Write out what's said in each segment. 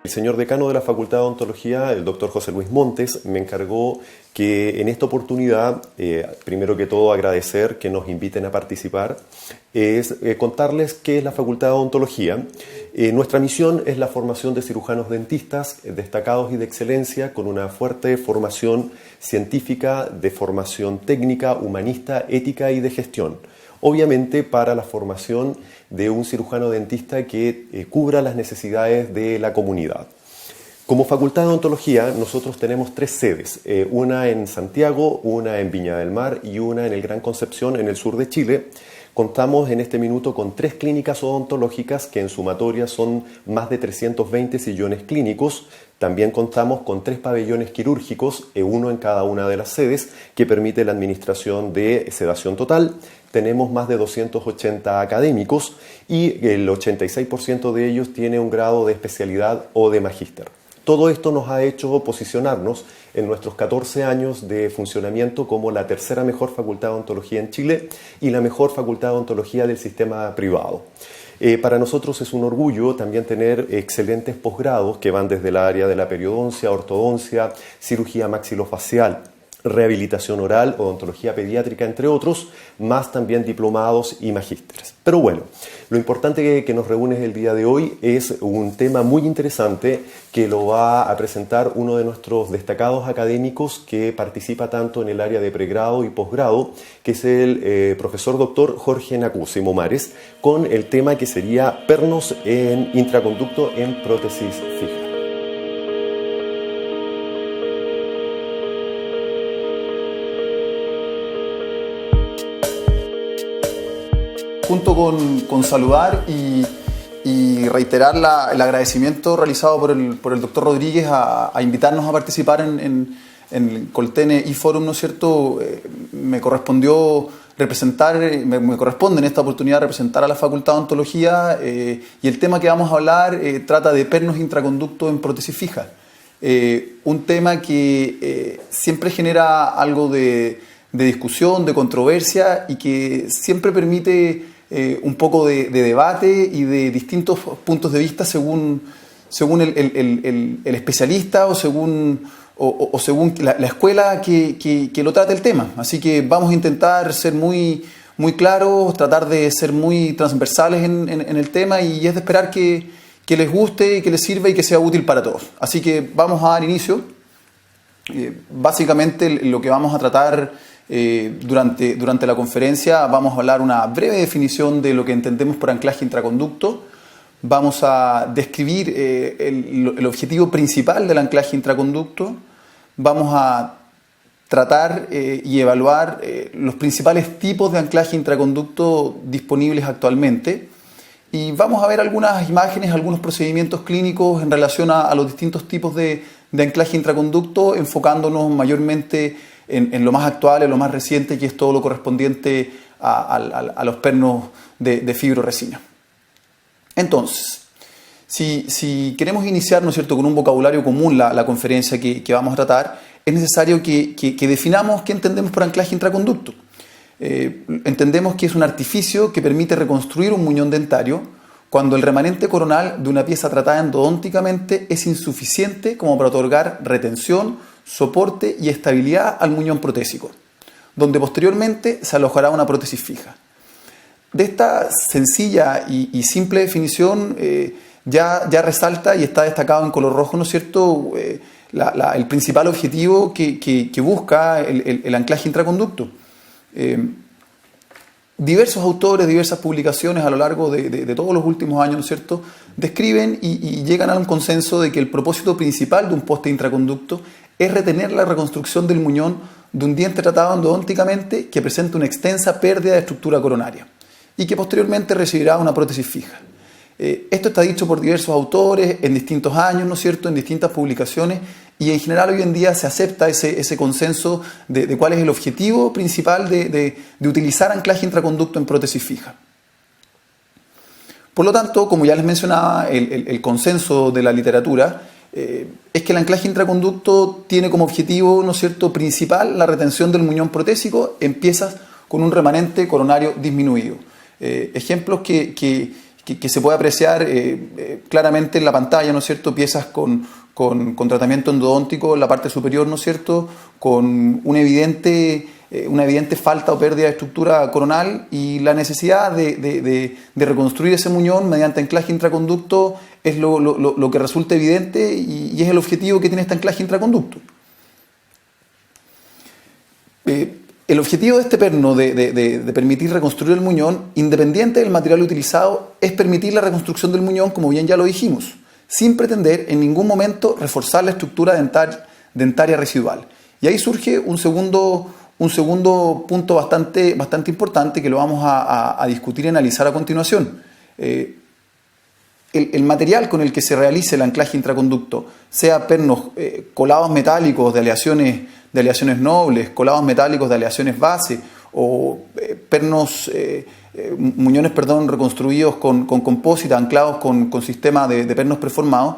El señor decano de la Facultad de Odontología, el doctor José Luis Montes, me encargó que en esta oportunidad, primero que todo agradecer que nos inviten a participar, es contarles qué es la Facultad de Odontología. Nuestra misión es la formación de cirujanos dentistas destacados y de excelencia con una fuerte formación científica, de formación técnica, humanista, ética y de gestión. Obviamente para la formación de un cirujano dentista que cubra las necesidades de la comunidad. Como Facultad de Odontología nosotros tenemos 3 sedes, una en Santiago, una en Viña del Mar y una en el Gran Concepción, en el sur de Chile. Contamos en este minuto con 3 clínicas odontológicas que en sumatoria son más de 320 sillones clínicos. También contamos con 3 pabellones quirúrgicos, uno en cada una de las sedes, que permite la administración de sedación total. Tenemos más de 280 académicos y el 86% de ellos tiene un grado de especialidad o de magíster. Todo esto nos ha hecho posicionarnos en nuestros 14 años de funcionamiento como la tercera mejor facultad de odontología en Chile y la mejor facultad de odontología del sistema privado. Para nosotros es un orgullo también tener excelentes posgrados que van desde el área de la periodoncia, ortodoncia, cirugía maxilofacial, rehabilitación oral, odontología pediátrica, entre otros, más también diplomados y magísteres. Pero bueno, lo importante que nos reúne el día de hoy es un tema muy interesante que lo va a presentar uno de nuestros destacados académicos que participa tanto en el área de pregrado y posgrado, que es el profesor doctor Jorge Nacuzzi Momares, con el tema que sería pernos en intraconducto en prótesis fija. Junto con saludar y reiterar el agradecimiento realizado por el doctor Rodríguez a invitarnos a participar en el Coltene eForum, ¿no es cierto? Me correspondió me corresponde en esta oportunidad representar a la Facultad de Odontología y el tema que vamos a hablar trata de pernos intraconducto en prótesis fija. Un tema que siempre genera algo de discusión, de controversia y que siempre permite un poco de debate y de distintos puntos de vista según el especialista o según la escuela que lo trate el tema. Así que vamos a intentar ser muy claros, tratar de ser muy transversales en el tema y es de esperar que les guste, que les sirva y que sea útil para todos. Así que vamos a dar inicio. Básicamente lo que vamos a tratar Durante la conferencia vamos a hablar una breve definición de lo que entendemos por anclaje intraconducto. Vamos a describir el objetivo principal del anclaje intraconducto. Vamos a tratar y evaluar los principales tipos de anclaje intraconducto disponibles actualmente. Y vamos a ver algunas imágenes, algunos procedimientos clínicos en relación a los distintos tipos de anclaje intraconducto, enfocándonos mayormente en lo más actual, en lo más reciente, que es todo lo correspondiente a los pernos de fibroresina. Entonces, si queremos iniciar, ¿no es cierto?, con un vocabulario común la conferencia que vamos a tratar, es necesario que definamos qué entendemos por anclaje intraconducto. Entendemos que es un artificio que permite reconstruir un muñón dentario cuando el remanente coronal de una pieza tratada endodónticamente es insuficiente como para otorgar retención, soporte y estabilidad al muñón protésico, donde posteriormente se alojará una prótesis fija. De esta sencilla y simple definición ya resalta y está destacado en color rojo, ¿no es cierto?, el principal objetivo que busca el anclaje intraconducto. Diversos autores, diversas publicaciones a lo largo de todos los últimos años, ¿no es cierto?, describen y llegan a un consenso de que el propósito principal de un poste intraconducto es retener la reconstrucción del muñón de un diente tratado endodónticamente que presenta una extensa pérdida de estructura coronaria y que posteriormente recibirá una prótesis fija. Esto está dicho por diversos autores en distintos años, ¿no es cierto?, en distintas publicaciones, y en general hoy en día se acepta ese consenso de cuál es el objetivo principal de utilizar anclaje intraconducto en prótesis fija. Por lo tanto, como ya les mencionaba, el consenso de la literatura es que el anclaje intraconducto tiene como objetivo, ¿no es cierto?, principal la retención del muñón protésico en piezas con un remanente coronario disminuido. Ejemplos que se puede apreciar claramente en la pantalla, ¿no es cierto?, piezas con tratamiento endodóntico en la parte superior, ¿no es cierto?, con una evidente falta o pérdida de estructura coronal y la necesidad de reconstruir ese muñón mediante anclaje intraconducto es lo que resulta evidente y es el objetivo que tiene este anclaje intraconducto. El objetivo de este perno de permitir reconstruir el muñón, independiente del material utilizado, es permitir la reconstrucción del muñón, como bien ya lo dijimos, sin pretender en ningún momento reforzar la estructura dentaria residual. Y ahí surge un segundo punto bastante importante que lo vamos a discutir y analizar a continuación. El material con el que se realice el anclaje intraconducto, sea pernos colados metálicos de aleaciones nobles, colados metálicos de aleaciones base o muñones reconstruidos con compósita anclados con sistema de pernos preformados,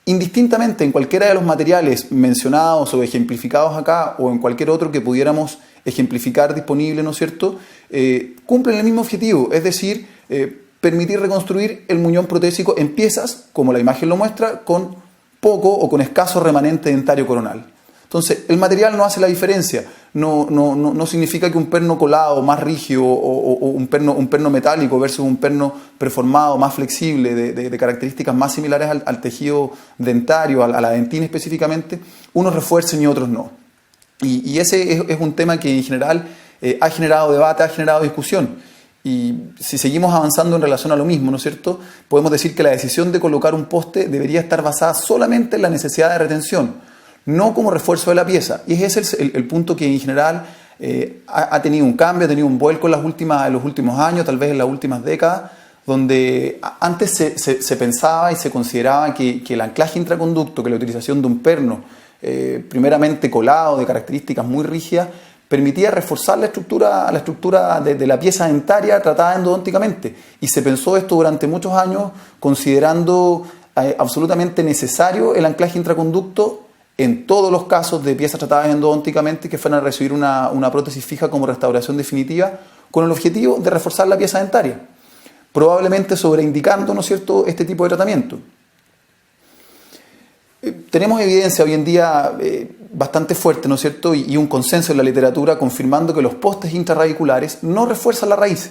indistintamente en cualquiera de los materiales mencionados o ejemplificados acá o en cualquier otro que pudiéramos ejemplificar disponible, ¿no es cierto?, cumplen el mismo objetivo, es decir, permitir reconstruir el muñón protésico en piezas, como la imagen lo muestra, con poco o con escaso remanente dentario coronal. Entonces, el material no hace la diferencia, no significa que un perno colado más rígido o un perno metálico versus un perno preformado más flexible, de características más similares al tejido dentario, a la dentina específicamente, unos refuercen y otros no. Y ese es un tema que en general ha generado debate, ha generado discusión. Y si seguimos avanzando en relación a lo mismo, ¿no es cierto?, podemos decir que la decisión de colocar un poste debería estar basada solamente en la necesidad de retención, no como refuerzo de la pieza. Y ese es el punto que en general ha tenido un cambio, ha tenido un vuelco en los últimos años, tal vez en las últimas décadas, donde antes se pensaba y se consideraba que el anclaje intraconducto, que la utilización de un perno primeramente colado, de características muy rígidas, permitía reforzar la estructura de la pieza dentaria tratada endodónticamente. Y se pensó esto durante muchos años, considerando absolutamente necesario el anclaje intraconducto en todos los casos de piezas tratadas endodónticamente que fueran a recibir una prótesis fija como restauración definitiva, con el objetivo de reforzar la pieza dentaria, probablemente sobreindicando, ¿no es cierto?, este tipo de tratamiento. Tenemos evidencia hoy en día bastante fuerte, ¿no es cierto?, y un consenso en la literatura confirmando que los postes intrarradiculares no refuerzan la raíz.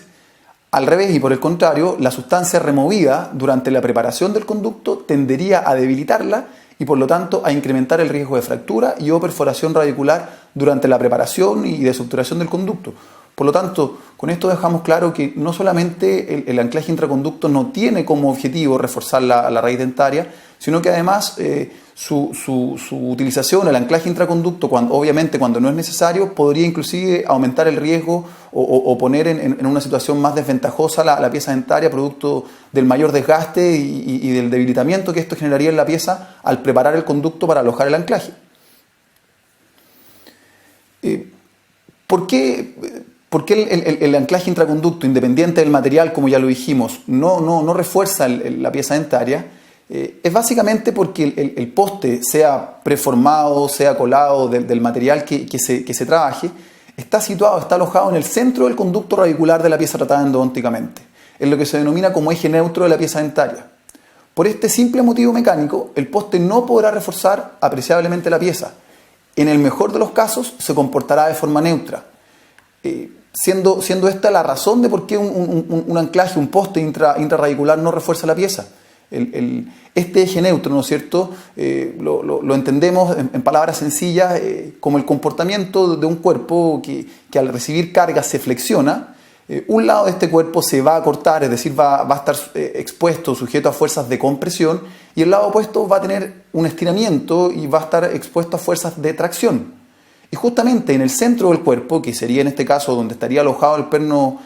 Al revés y por el contrario, la sustancia removida durante la preparación del conducto tendería a debilitarla y por lo tanto a incrementar el riesgo de fractura y o perforación radicular durante la preparación y desobturación del conducto. Por lo tanto, con esto dejamos claro que no solamente el anclaje intraconducto no tiene como objetivo reforzar la raíz dentaria, sino que además su utilización, el anclaje intraconducto, obviamente cuando no es necesario, podría inclusive aumentar el riesgo o poner en una situación más desventajosa la pieza dentaria, producto del mayor desgaste y del debilitamiento que esto generaría en la pieza al preparar el conducto para alojar el anclaje. ¿Por qué el anclaje intraconducto, independiente del material, como ya lo dijimos, no refuerza la pieza dentaria? Es básicamente porque el poste, sea preformado, sea colado del material que se trabaje, está alojado en el centro del conducto radicular de la pieza tratada endodónticamente, en lo que se denomina como eje neutro de la pieza dentaria. Por este simple motivo mecánico, el poste no podrá reforzar apreciablemente la pieza. En el mejor de los casos, se comportará de forma neutra. Siendo esta la razón de por qué un anclaje, un poste intrarradicular no refuerza la pieza. Este eje neutro, ¿no es cierto?, lo entendemos en palabras sencillas como el comportamiento de un cuerpo que al recibir carga se flexiona. Un lado de este cuerpo se va a cortar, es decir, va a estar expuesto, sujeto a fuerzas de compresión, y el lado opuesto va a tener un estiramiento y va a estar expuesto a fuerzas de tracción. Y justamente en el centro del cuerpo, que sería en este caso donde estaría alojado el perno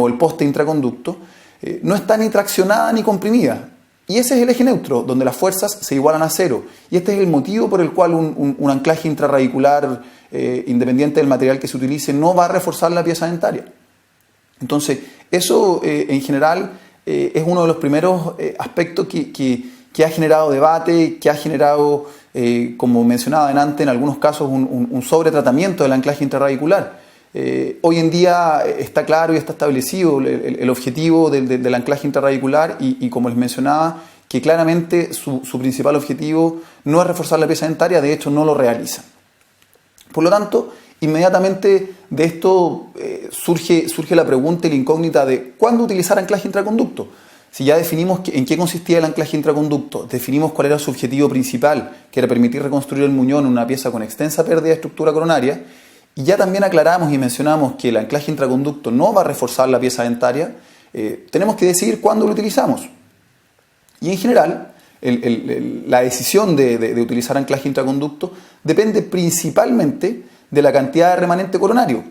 o el poste intraconducto, no está ni traccionada ni comprimida. Y ese es el eje neutro, donde las fuerzas se igualan a cero. Y este es el motivo por el cual un anclaje intrarradicular, independiente del material que se utilice, no va a reforzar la pieza dentaria. Entonces, eso en general es uno de los primeros aspectos que ha generado debate, que ha generado, como mencionaba antes, en algunos casos un sobretratamiento del anclaje intrarradicular. Hoy en día está claro y está establecido el objetivo del anclaje intrarradicular y como les mencionaba, que claramente su principal objetivo no es reforzar la pieza dentaria, de hecho no lo realiza. Por lo tanto, inmediatamente de esto surge la pregunta y la incógnita de ¿cuándo utilizar anclaje intraconducto? Si ya definimos en qué consistía el anclaje intraconducto, definimos cuál era su objetivo principal, que era permitir reconstruir el muñón en una pieza con extensa pérdida de estructura coronaria, y ya también aclaramos y mencionamos que el anclaje intraconducto no va a reforzar la pieza dentaria, tenemos que decidir cuándo lo utilizamos. Y en general, la decisión de utilizar anclaje intraconducto depende principalmente de la cantidad de remanente coronario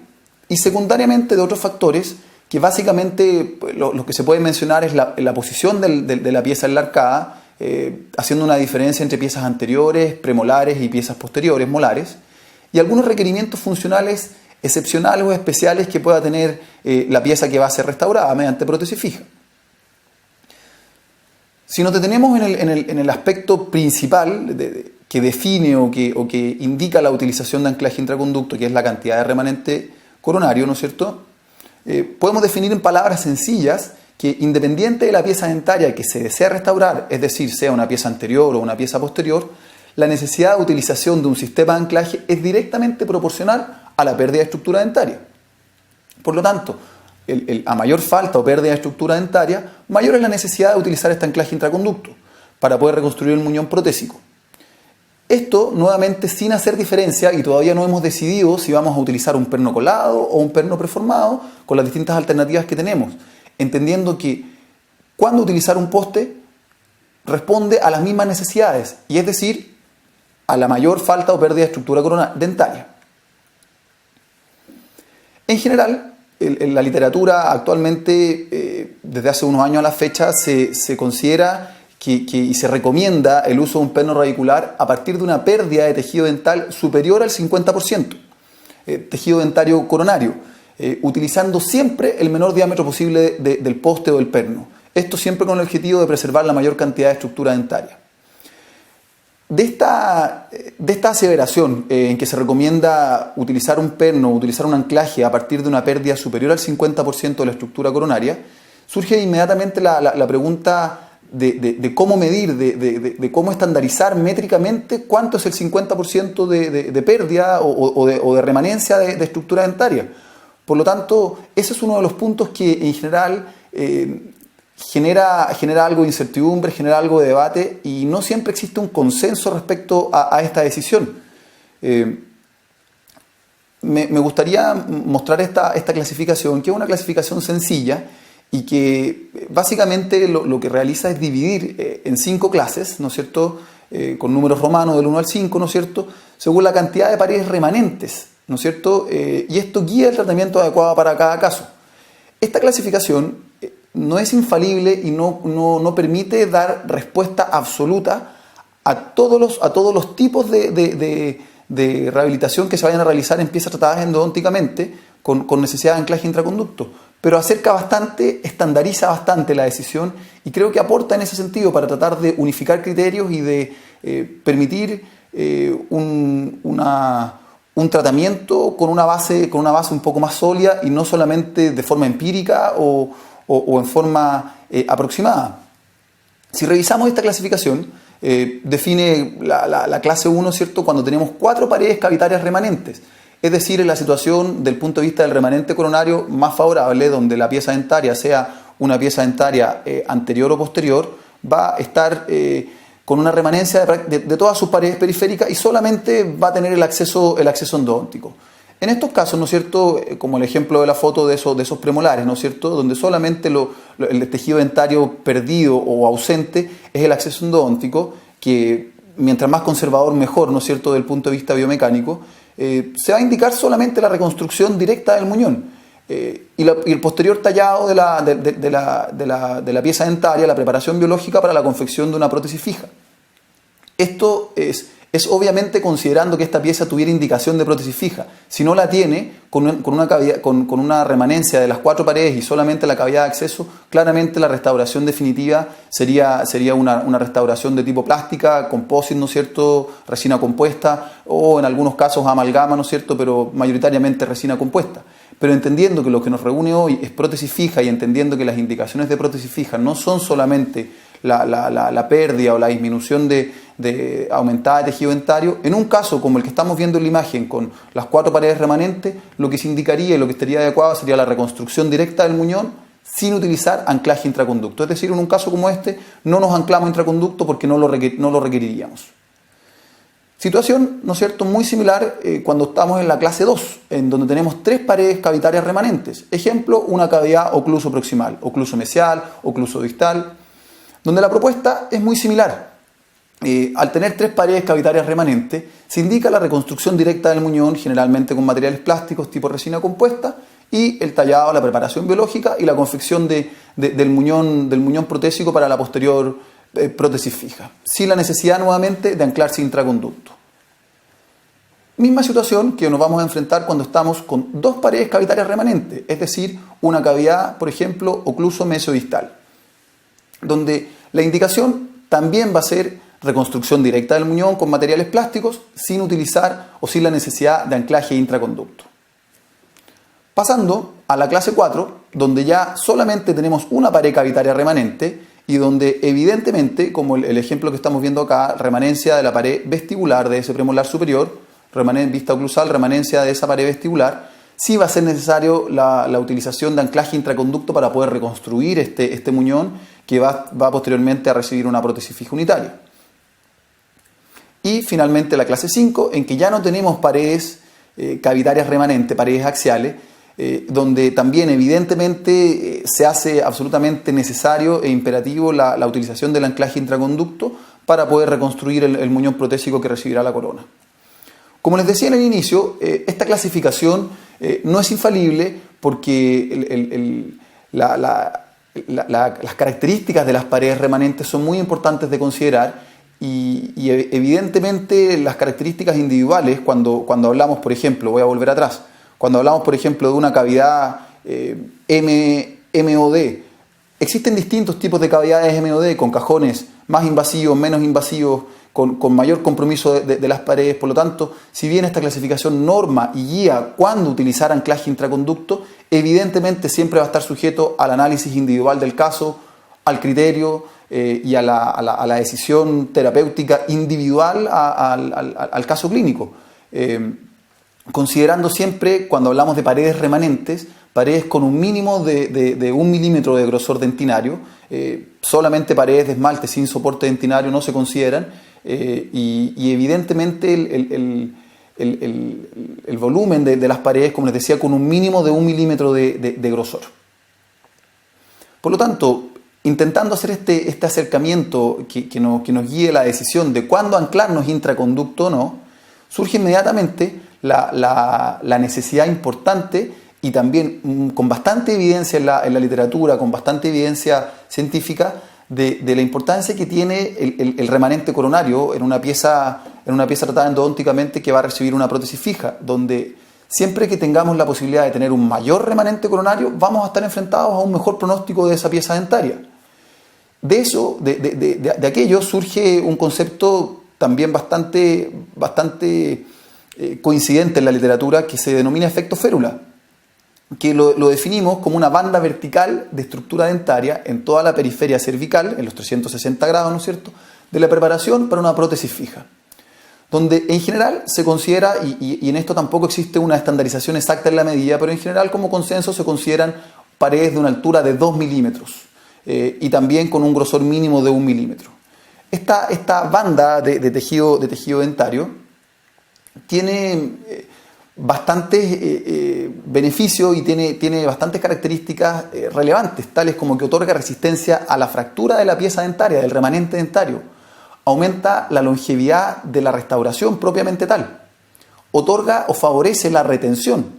y secundariamente de otros factores que básicamente lo que se puede mencionar es la posición de la pieza enlarcada, haciendo una diferencia entre piezas anteriores, premolares y piezas posteriores, molares, y algunos requerimientos funcionales excepcionales o especiales que pueda tener la pieza que va a ser restaurada mediante prótesis fija. Si nos detenemos en el aspecto principal que define o que indica la utilización de anclaje intraconducto, que es la cantidad de remanente coronario, ¿no es cierto?, podemos definir en palabras sencillas que independiente de la pieza dentaria que se desea restaurar, es decir, sea una pieza anterior o una pieza posterior, la necesidad de utilización de un sistema de anclaje es directamente proporcional a la pérdida de estructura dentaria. Por lo tanto, a mayor falta o pérdida de estructura dentaria, mayor es la necesidad de utilizar este anclaje intraconducto para poder reconstruir el muñón protésico. Esto, nuevamente, sin hacer diferencia, y todavía no hemos decidido si vamos a utilizar un perno colado o un perno preformado con las distintas alternativas que tenemos, entendiendo que cuando utilizar un poste responde a las mismas necesidades, y es decir, a la mayor falta o pérdida de estructura dentaria. En general, en la literatura actualmente, desde hace unos años a la fecha, se considera y se recomienda el uso de un perno radicular a partir de una pérdida de tejido dental superior al 50%, tejido dentario coronario, utilizando siempre el menor diámetro posible del poste o del perno. Esto siempre con el objetivo de preservar la mayor cantidad de estructura dentaria. De esta aseveración en que se recomienda utilizar un perno, utilizar un anclaje a partir de una pérdida superior al 50% de la estructura coronaria, surge inmediatamente la pregunta de cómo medir, de cómo estandarizar métricamente cuánto es el 50% de pérdida o de remanencia de estructura dentaria. Por lo tanto, ese es uno de los puntos que en general genera algo de incertidumbre, genera algo de debate y no siempre existe un consenso respecto a esta decisión. Me gustaría mostrar esta clasificación, que es una clasificación sencilla y que básicamente lo que realiza es dividir en 5 clases, ¿no es cierto?, con números romanos del 1 al 5, ¿no es cierto?, según la cantidad de paredes remanentes, ¿no es cierto?, y esto guía el tratamiento adecuado para cada caso. Esta clasificación no es infalible y no permite dar respuesta absoluta a todos los tipos de rehabilitación que se vayan a realizar en piezas tratadas endodónticamente con necesidad de anclaje intraconducto, pero acerca bastante, estandariza bastante la decisión y creo que aporta en ese sentido para tratar de unificar criterios y de permitir un tratamiento con una base un poco más sólida y no solamente de forma empírica o en forma aproximada. Si revisamos esta clasificación, define la clase 1, ¿cierto?, cuando tenemos 4 paredes cavitarias remanentes, es decir, en la situación del punto de vista del remanente coronario más favorable, donde la pieza dentaria sea una pieza dentaria anterior o posterior, va a estar con una remanencia de todas sus paredes periféricas y solamente va a tener el acceso endodóntico. En estos casos, ¿no es cierto?, como el ejemplo de la foto de esos premolares, ¿no es cierto?, donde solamente el tejido dentario perdido o ausente es el acceso endodóntico, que mientras más conservador mejor, ¿no es cierto?, desde el punto de vista biomecánico, se va a indicar solamente la reconstrucción directa del muñón y el posterior tallado de la pieza dentaria, la preparación biológica para la confección de una prótesis fija. Esto es obviamente considerando que esta pieza tuviera indicación de prótesis fija. Si no la tiene, con una remanencia de las 4 paredes y solamente la cavidad de acceso, claramente la restauración definitiva sería una restauración de tipo plástica, composite, ¿no es cierto?, resina compuesta, o en algunos casos amalgama, ¿no es cierto?, pero mayoritariamente resina compuesta. Pero entendiendo que lo que nos reúne hoy es prótesis fija y entendiendo que las indicaciones de prótesis fija no son solamente la pérdida o la disminución de aumentada de tejido dentario, en un caso como el que estamos viendo en la imagen con las 4 paredes remanentes, lo que se indicaría y lo que estaría adecuado sería la reconstrucción directa del muñón sin utilizar anclaje intraconducto. Es decir, en un caso como este no nos anclamos intraconducto porque no lo requeriríamos. Situación, ¿no es cierto?, muy similar cuando estamos en la clase 2, en donde tenemos 3 paredes cavitarias remanentes. Ejemplo, una cavidad ocluso proximal, ocluso mesial, ocluso distal, donde la propuesta es muy similar. Al tener 3 paredes cavitarias remanentes, se indica la reconstrucción directa del muñón, generalmente con materiales plásticos tipo resina compuesta, y el tallado, la preparación biológica y la confección del muñón protésico para la posterior prótesis fija, sin la necesidad nuevamente de anclarse intraconducto. Misma situación que nos vamos a enfrentar cuando estamos con 2 paredes cavitarias remanentes, es decir, una cavidad, por ejemplo, ocluso mesiodistal, donde la indicación también va a ser reconstrucción directa del muñón con materiales plásticos sin utilizar o sin la necesidad de anclaje intraconducto. Pasando a la clase 4, donde ya solamente tenemos una pared cavitaria remanente y donde evidentemente, como el ejemplo que estamos viendo acá, remanencia de la pared vestibular de ese premolar superior, vista oclusal, remanencia de esa pared vestibular, sí va a ser necesario la utilización de anclaje intraconducto para poder reconstruir este muñón que va posteriormente a recibir una prótesis fija unitaria. Y finalmente la clase 5, en que ya no tenemos paredes cavitarias remanentes, paredes axiales, donde también evidentemente se hace absolutamente necesario e imperativo la utilización del anclaje intraconducto para poder reconstruir el muñón protésico que recibirá la corona. Como les decía en el inicio, esta clasificación no es infalible porque las características de las paredes remanentes son muy importantes de considerar y evidentemente las características individuales, cuando hablamos, por ejemplo, voy a volver atrás, cuando hablamos, por ejemplo, de una cavidad MOD, existen distintos tipos de cavidades MOD con cajones más invasivos, menos invasivos, con mayor compromiso de las paredes. Por lo tanto, si bien esta clasificación norma y guía cuándo utilizar anclaje intraconducto, evidentemente siempre va a estar sujeto al análisis individual del caso, al criterio y a la decisión terapéutica individual al caso clínico. Considerando siempre, cuando hablamos de paredes remanentes, paredes con un mínimo de 1 milímetro de grosor dentinario, solamente paredes de esmalte sin soporte dentinario no se consideran, y evidentemente el volumen de las paredes, como les decía, con un mínimo de 1 milímetro de grosor. Por lo tanto, intentando hacer este acercamiento que nos guíe la decisión de cuándo anclarnos intraconducto o no, surge inmediatamente la necesidad importante y también con bastante evidencia en la literatura, con bastante evidencia científica, de la importancia que tiene el remanente coronario en una pieza tratada endodónticamente que va a recibir una prótesis fija, donde siempre que tengamos la posibilidad de tener un mayor remanente coronario, vamos a estar enfrentados a un mejor pronóstico de esa pieza dentaria. De aquello surge un concepto también bastante coincidente en la literatura que se denomina efecto férula, que lo definimos como una banda vertical de estructura dentaria en toda la periferia cervical, en los 360 grados, ¿no es cierto?, de la preparación para una prótesis fija, donde en general se considera, y en esto tampoco existe una estandarización exacta en la medida, pero en general como consenso se consideran paredes de una altura de 2 milímetros y también con un grosor mínimo de 1 milímetro. Esta banda de tejido dentario tiene bastantes beneficios y tiene bastantes características relevantes, tales como que otorga resistencia a la fractura de la pieza dentaria, del remanente dentario, aumenta la longevidad de la restauración propiamente tal, otorga o favorece la retención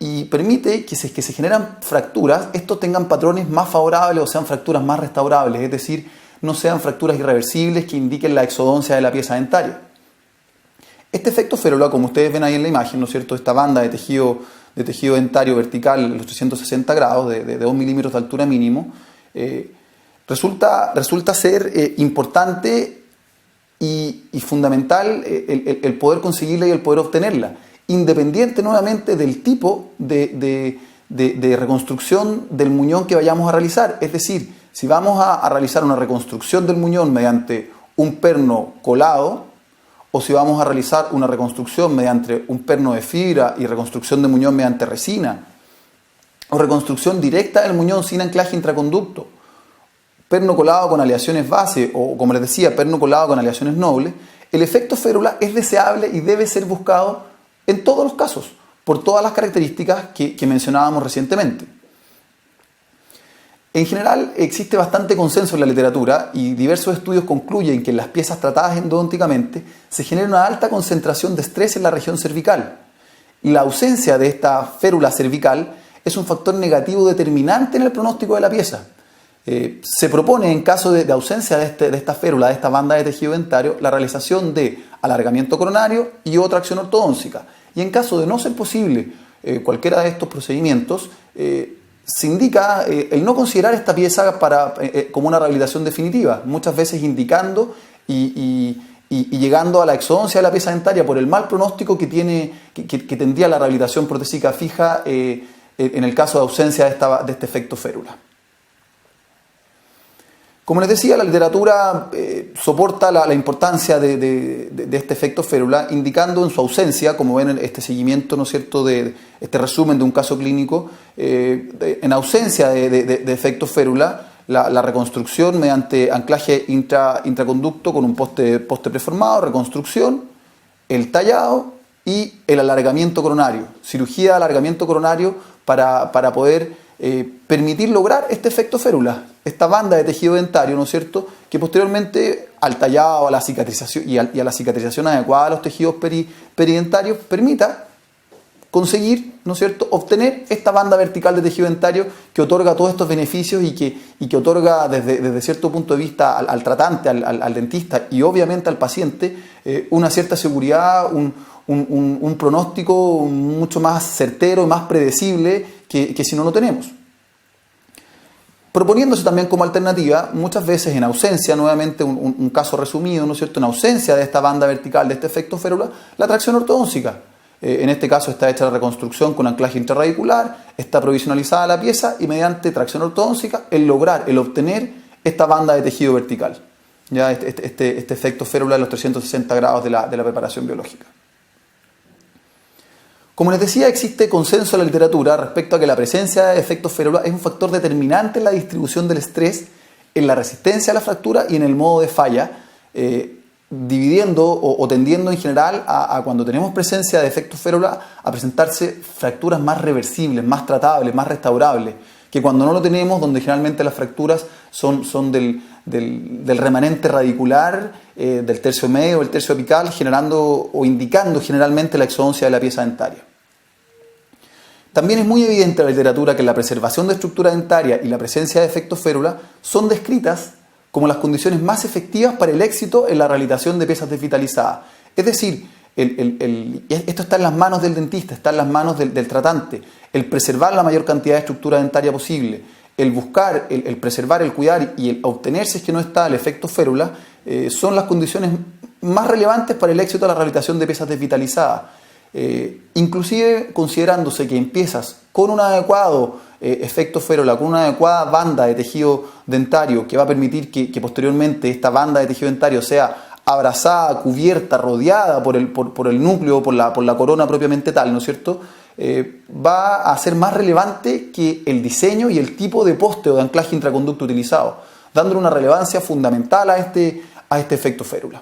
y permite que si se generan fracturas, estos tengan patrones más favorables o sean fracturas más restaurables, es decir, no sean fracturas irreversibles que indiquen la exodoncia de la pieza dentaria. Este efecto férula, como ustedes ven ahí en la imagen, ¿no es cierto?, esta banda de tejido dentario vertical en los 360 grados, de 2 milímetros de altura mínimo, resulta ser importante y fundamental el poder conseguirla y el poder obtenerla, independiente nuevamente del tipo de reconstrucción del muñón que vayamos a realizar. Es decir, si vamos a realizar una reconstrucción del muñón mediante un perno colado, o si vamos a realizar una reconstrucción mediante un perno de fibra y reconstrucción de muñón mediante resina, o reconstrucción directa del muñón sin anclaje intraconducto, perno colado con aleaciones base, o como les decía, perno colado con aleaciones nobles, el efecto férula es deseable y debe ser buscado en todos los casos, por todas las características que mencionábamos recientemente. En general existe bastante consenso en la literatura y diversos estudios concluyen que en las piezas tratadas endodónticamente se genera una alta concentración de estrés en la región cervical. Y la ausencia de esta férula cervical es un factor negativo determinante en el pronóstico de la pieza. Se propone, en caso de ausencia de esta férula, de esta banda de tejido dentario, la realización de alargamiento coronario y o tracción ortodóntica. Y en caso de no ser posible cualquiera de estos procedimientos, se indica el no considerar esta pieza como una rehabilitación definitiva, muchas veces indicando y llegando a la exodoncia de la pieza dentaria por el mal pronóstico que tendría la rehabilitación protésica fija en el caso de ausencia de este efecto férula. Como les decía, la literatura soporta la importancia de este efecto férula, indicando en su ausencia, como ven en este seguimiento, ¿no es cierto?, de este resumen de un caso clínico, en ausencia de efecto férula, la reconstrucción mediante anclaje intraconducto con un poste preformado, reconstrucción, el tallado y el alargamiento coronario, cirugía de alargamiento coronario para poder permitir lograr este efecto férula, esta banda de tejido dentario, ¿no es cierto?, que posteriormente al tallado, a la cicatrización y a la cicatrización adecuada de los tejidos peridentarios permita conseguir, ¿no es cierto?, obtener esta banda vertical de tejido dentario que otorga todos estos beneficios y que otorga desde cierto punto de vista al tratante, al dentista y obviamente al paciente una cierta seguridad, un pronóstico mucho más certero y más predecible que si no lo tenemos. Proponiéndose también como alternativa, muchas veces en ausencia, nuevamente un caso resumido, ¿no es cierto?, en ausencia de esta banda vertical, de este efecto férula, la tracción ortodóntica. En este caso está hecha la reconstrucción con anclaje intrarradicular, está provisionalizada la pieza y mediante tracción ortodóntica el obtener esta banda de tejido vertical. Ya este efecto férula de los 360 grados de la preparación biológica. Como les decía, existe consenso en la literatura respecto a que la presencia de defectos férula es un factor determinante en la distribución del estrés, en la resistencia a la fractura y en el modo de falla, dividiendo o tendiendo en general a cuando tenemos presencia de defectos férula a presentarse fracturas más reversibles, más tratables, más restaurables, que cuando no lo tenemos, donde generalmente las fracturas son del remanente radicular, del tercio medio o del tercio apical, generando o indicando generalmente la exodoncia de la pieza dentaria. También es muy evidente en la literatura que la preservación de estructura dentaria y la presencia de defectos férula son descritas como las condiciones más efectivas para el éxito en la rehabilitación de piezas desvitalizadas. Es decir, esto está en las manos del dentista, está en las manos del tratante. El preservar la mayor cantidad de estructura dentaria posible, el buscar, el preservar, el cuidar y el obtener, si es que no está el efecto férula, son las condiciones más relevantes para el éxito de la rehabilitación de piezas desvitalizadas. Inclusive considerándose que en piezas con un adecuado efecto férula, con una adecuada banda de tejido dentario que va a permitir que posteriormente esta banda de tejido dentario sea abrazada, cubierta, rodeada por el núcleo, por la corona propiamente tal, ¿no es cierto? Va a ser más relevante que el diseño y el tipo de poste o de anclaje intraconducto utilizado, dándole una relevancia fundamental a este efecto férula.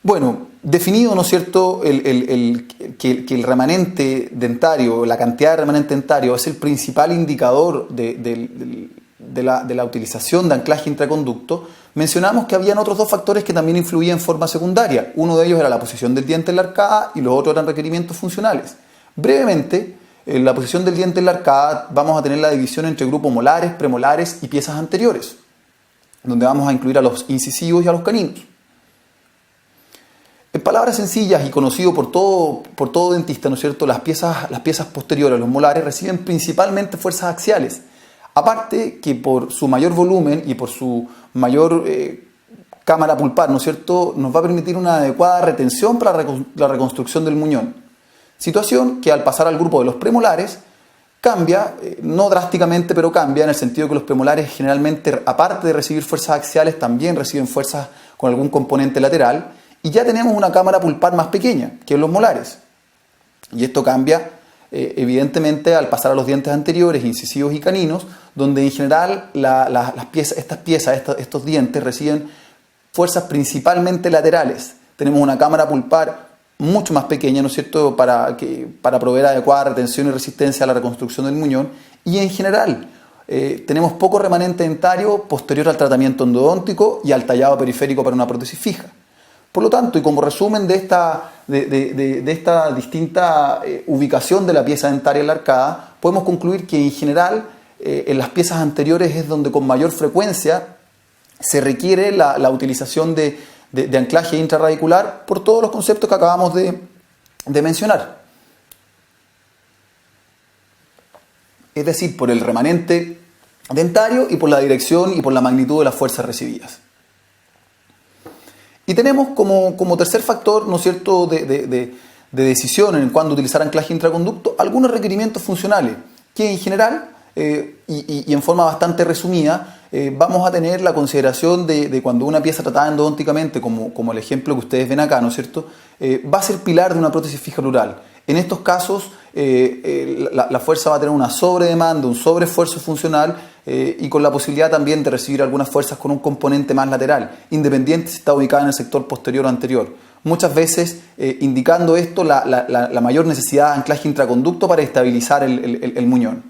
Bueno, definido, ¿no es cierto?, que el remanente dentario, la cantidad de remanente dentario es el principal indicador de la utilización de anclaje intraconducto, mencionamos que habían otros dos factores que también influían en forma secundaria. Uno de ellos era la posición del diente en la arcada y los otros eran requerimientos funcionales. Brevemente, en la posición del diente en la arcada vamos a tener la división entre grupos molares, premolares y piezas anteriores, donde vamos a incluir a los incisivos y a los caninos. En palabras sencillas y conocido por todo dentista, ¿no es cierto?, las piezas posteriores, los molares, reciben principalmente fuerzas axiales. Aparte que por su mayor volumen y por su mayor cámara pulpar, ¿no es cierto?, nos va a permitir una adecuada retención para la reconstrucción del muñón. Situación que al pasar al grupo de los premolares cambia, no drásticamente, pero cambia en el sentido que los premolares generalmente, aparte de recibir fuerzas axiales, también reciben fuerzas con algún componente lateral. Y ya tenemos una cámara pulpar más pequeña que en los molares. Y esto cambia evidentemente al pasar a los dientes anteriores, incisivos y caninos, donde en general estos dientes reciben fuerzas principalmente laterales. Tenemos una cámara pulpar mucho más pequeña, ¿no es cierto?, para proveer adecuada retención y resistencia a la reconstrucción del muñón. Y en general tenemos poco remanente dentario posterior al tratamiento endodóntico y al tallado periférico para una prótesis fija. Por lo tanto, y como resumen de esta distinta ubicación de la pieza dentaria en la arcada, podemos concluir que en general en las piezas anteriores es donde con mayor frecuencia se requiere la utilización de anclaje intrarradicular por todos los conceptos que acabamos de mencionar. Es decir, por el remanente dentario y por la dirección y por la magnitud de las fuerzas recibidas. Y tenemos como tercer factor, ¿no es cierto?, de decisión en cuándo utilizar anclaje intraconducto, algunos requerimientos funcionales, que en general, y en forma bastante resumida, vamos a tener la consideración de cuando una pieza tratada endodónticamente, como el ejemplo que ustedes ven acá, ¿no es cierto?, va a ser pilar de una prótesis fija rural. En estos casos, la fuerza va a tener una sobredemanda, un sobreesfuerzo funcional y con la posibilidad también de recibir algunas fuerzas con un componente más lateral, independiente si está ubicada en el sector posterior o anterior. Muchas veces indicando esto la mayor necesidad de anclaje intraconducto para estabilizar el muñón.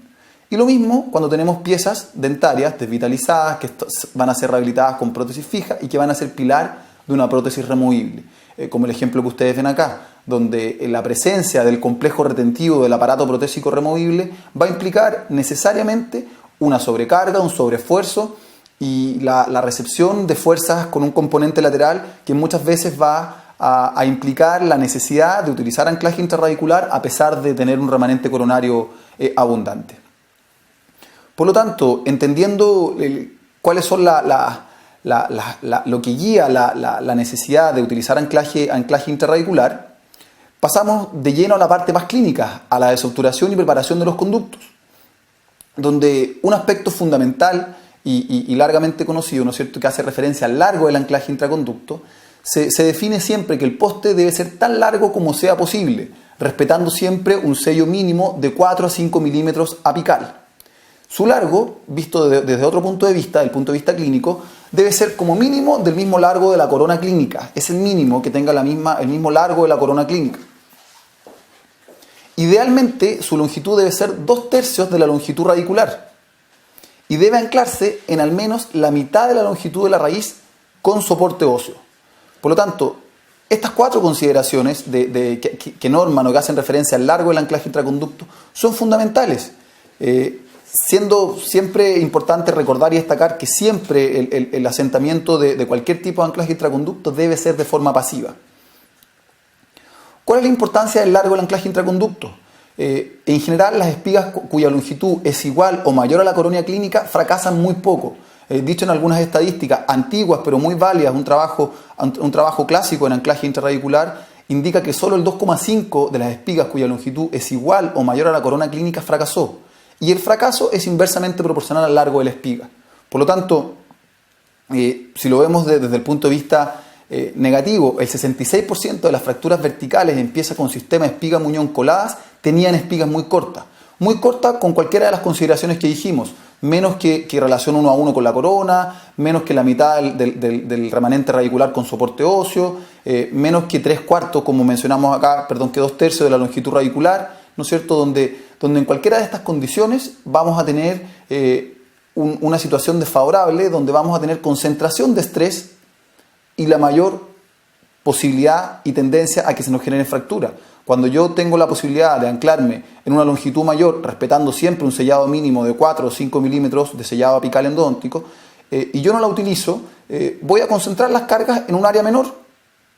Y lo mismo cuando tenemos piezas dentarias desvitalizadas que van a ser rehabilitadas con prótesis fija y que van a ser pilar de una prótesis removible. Como el ejemplo que ustedes ven acá, donde la presencia del complejo retentivo del aparato protésico removible va a implicar necesariamente una sobrecarga, un sobreesfuerzo y la recepción de fuerzas con un componente lateral que muchas veces va a implicar la necesidad de utilizar anclaje intrarradicular a pesar de tener un remanente coronario abundante. Por lo tanto, entendiendo cuáles son lo que guía la necesidad de utilizar anclaje intrarradicular, pasamos de lleno a la parte más clínica, a la desobturación y preparación de los conductos, donde un aspecto fundamental y largamente conocido, ¿no es cierto?, que hace referencia al largo del anclaje intraconducto, se define siempre que el poste debe ser tan largo como sea posible, respetando siempre un sello mínimo de 4 a 5 milímetros apical. Su largo, visto desde otro punto de vista, del punto de vista clínico, debe ser como mínimo del mismo largo de la corona clínica. Es el mínimo que tenga el mismo largo de la corona clínica. Idealmente, su longitud debe ser 2/3 de la longitud radicular y debe anclarse en al menos la mitad de la longitud de la raíz con soporte óseo. Por lo tanto, estas 4 consideraciones que norman o que hacen referencia al largo del anclaje intraconducto son fundamentales, siendo siempre importante recordar y destacar que siempre el asentamiento de cualquier tipo de anclaje intraconducto debe ser de forma pasiva. ¿Cuál es la importancia del largo del anclaje intraconducto? En general, las espigas cuya longitud es igual o mayor a la corona clínica fracasan muy poco. Dicho en algunas estadísticas antiguas pero muy válidas, un trabajo clásico en anclaje intraradicular indica que solo el 2,5 de las espigas cuya longitud es igual o mayor a la corona clínica fracasó. Y el fracaso es inversamente proporcional al largo de la espiga. Por lo tanto, si lo vemos desde el punto de vista negativo, el 66% de las fracturas verticales en piezas con sistema espiga-muñón coladas tenían espigas muy cortas con cualquiera de las consideraciones que dijimos, menos que relación 1 a 1 con la corona, menos que la mitad del remanente radicular con soporte óseo, menos que 3/4, como mencionamos acá, que 2/3 de la longitud radicular, ¿no es cierto?, donde en cualquiera de estas condiciones vamos a tener una situación desfavorable, donde vamos a tener concentración de estrés y la mayor posibilidad y tendencia a que se nos genere fractura. Cuando yo tengo la posibilidad de anclarme en una longitud mayor, respetando siempre un sellado mínimo de 4 o 5 milímetros de sellado apical endodóntico, y yo no la utilizo, voy a concentrar las cargas en un área menor,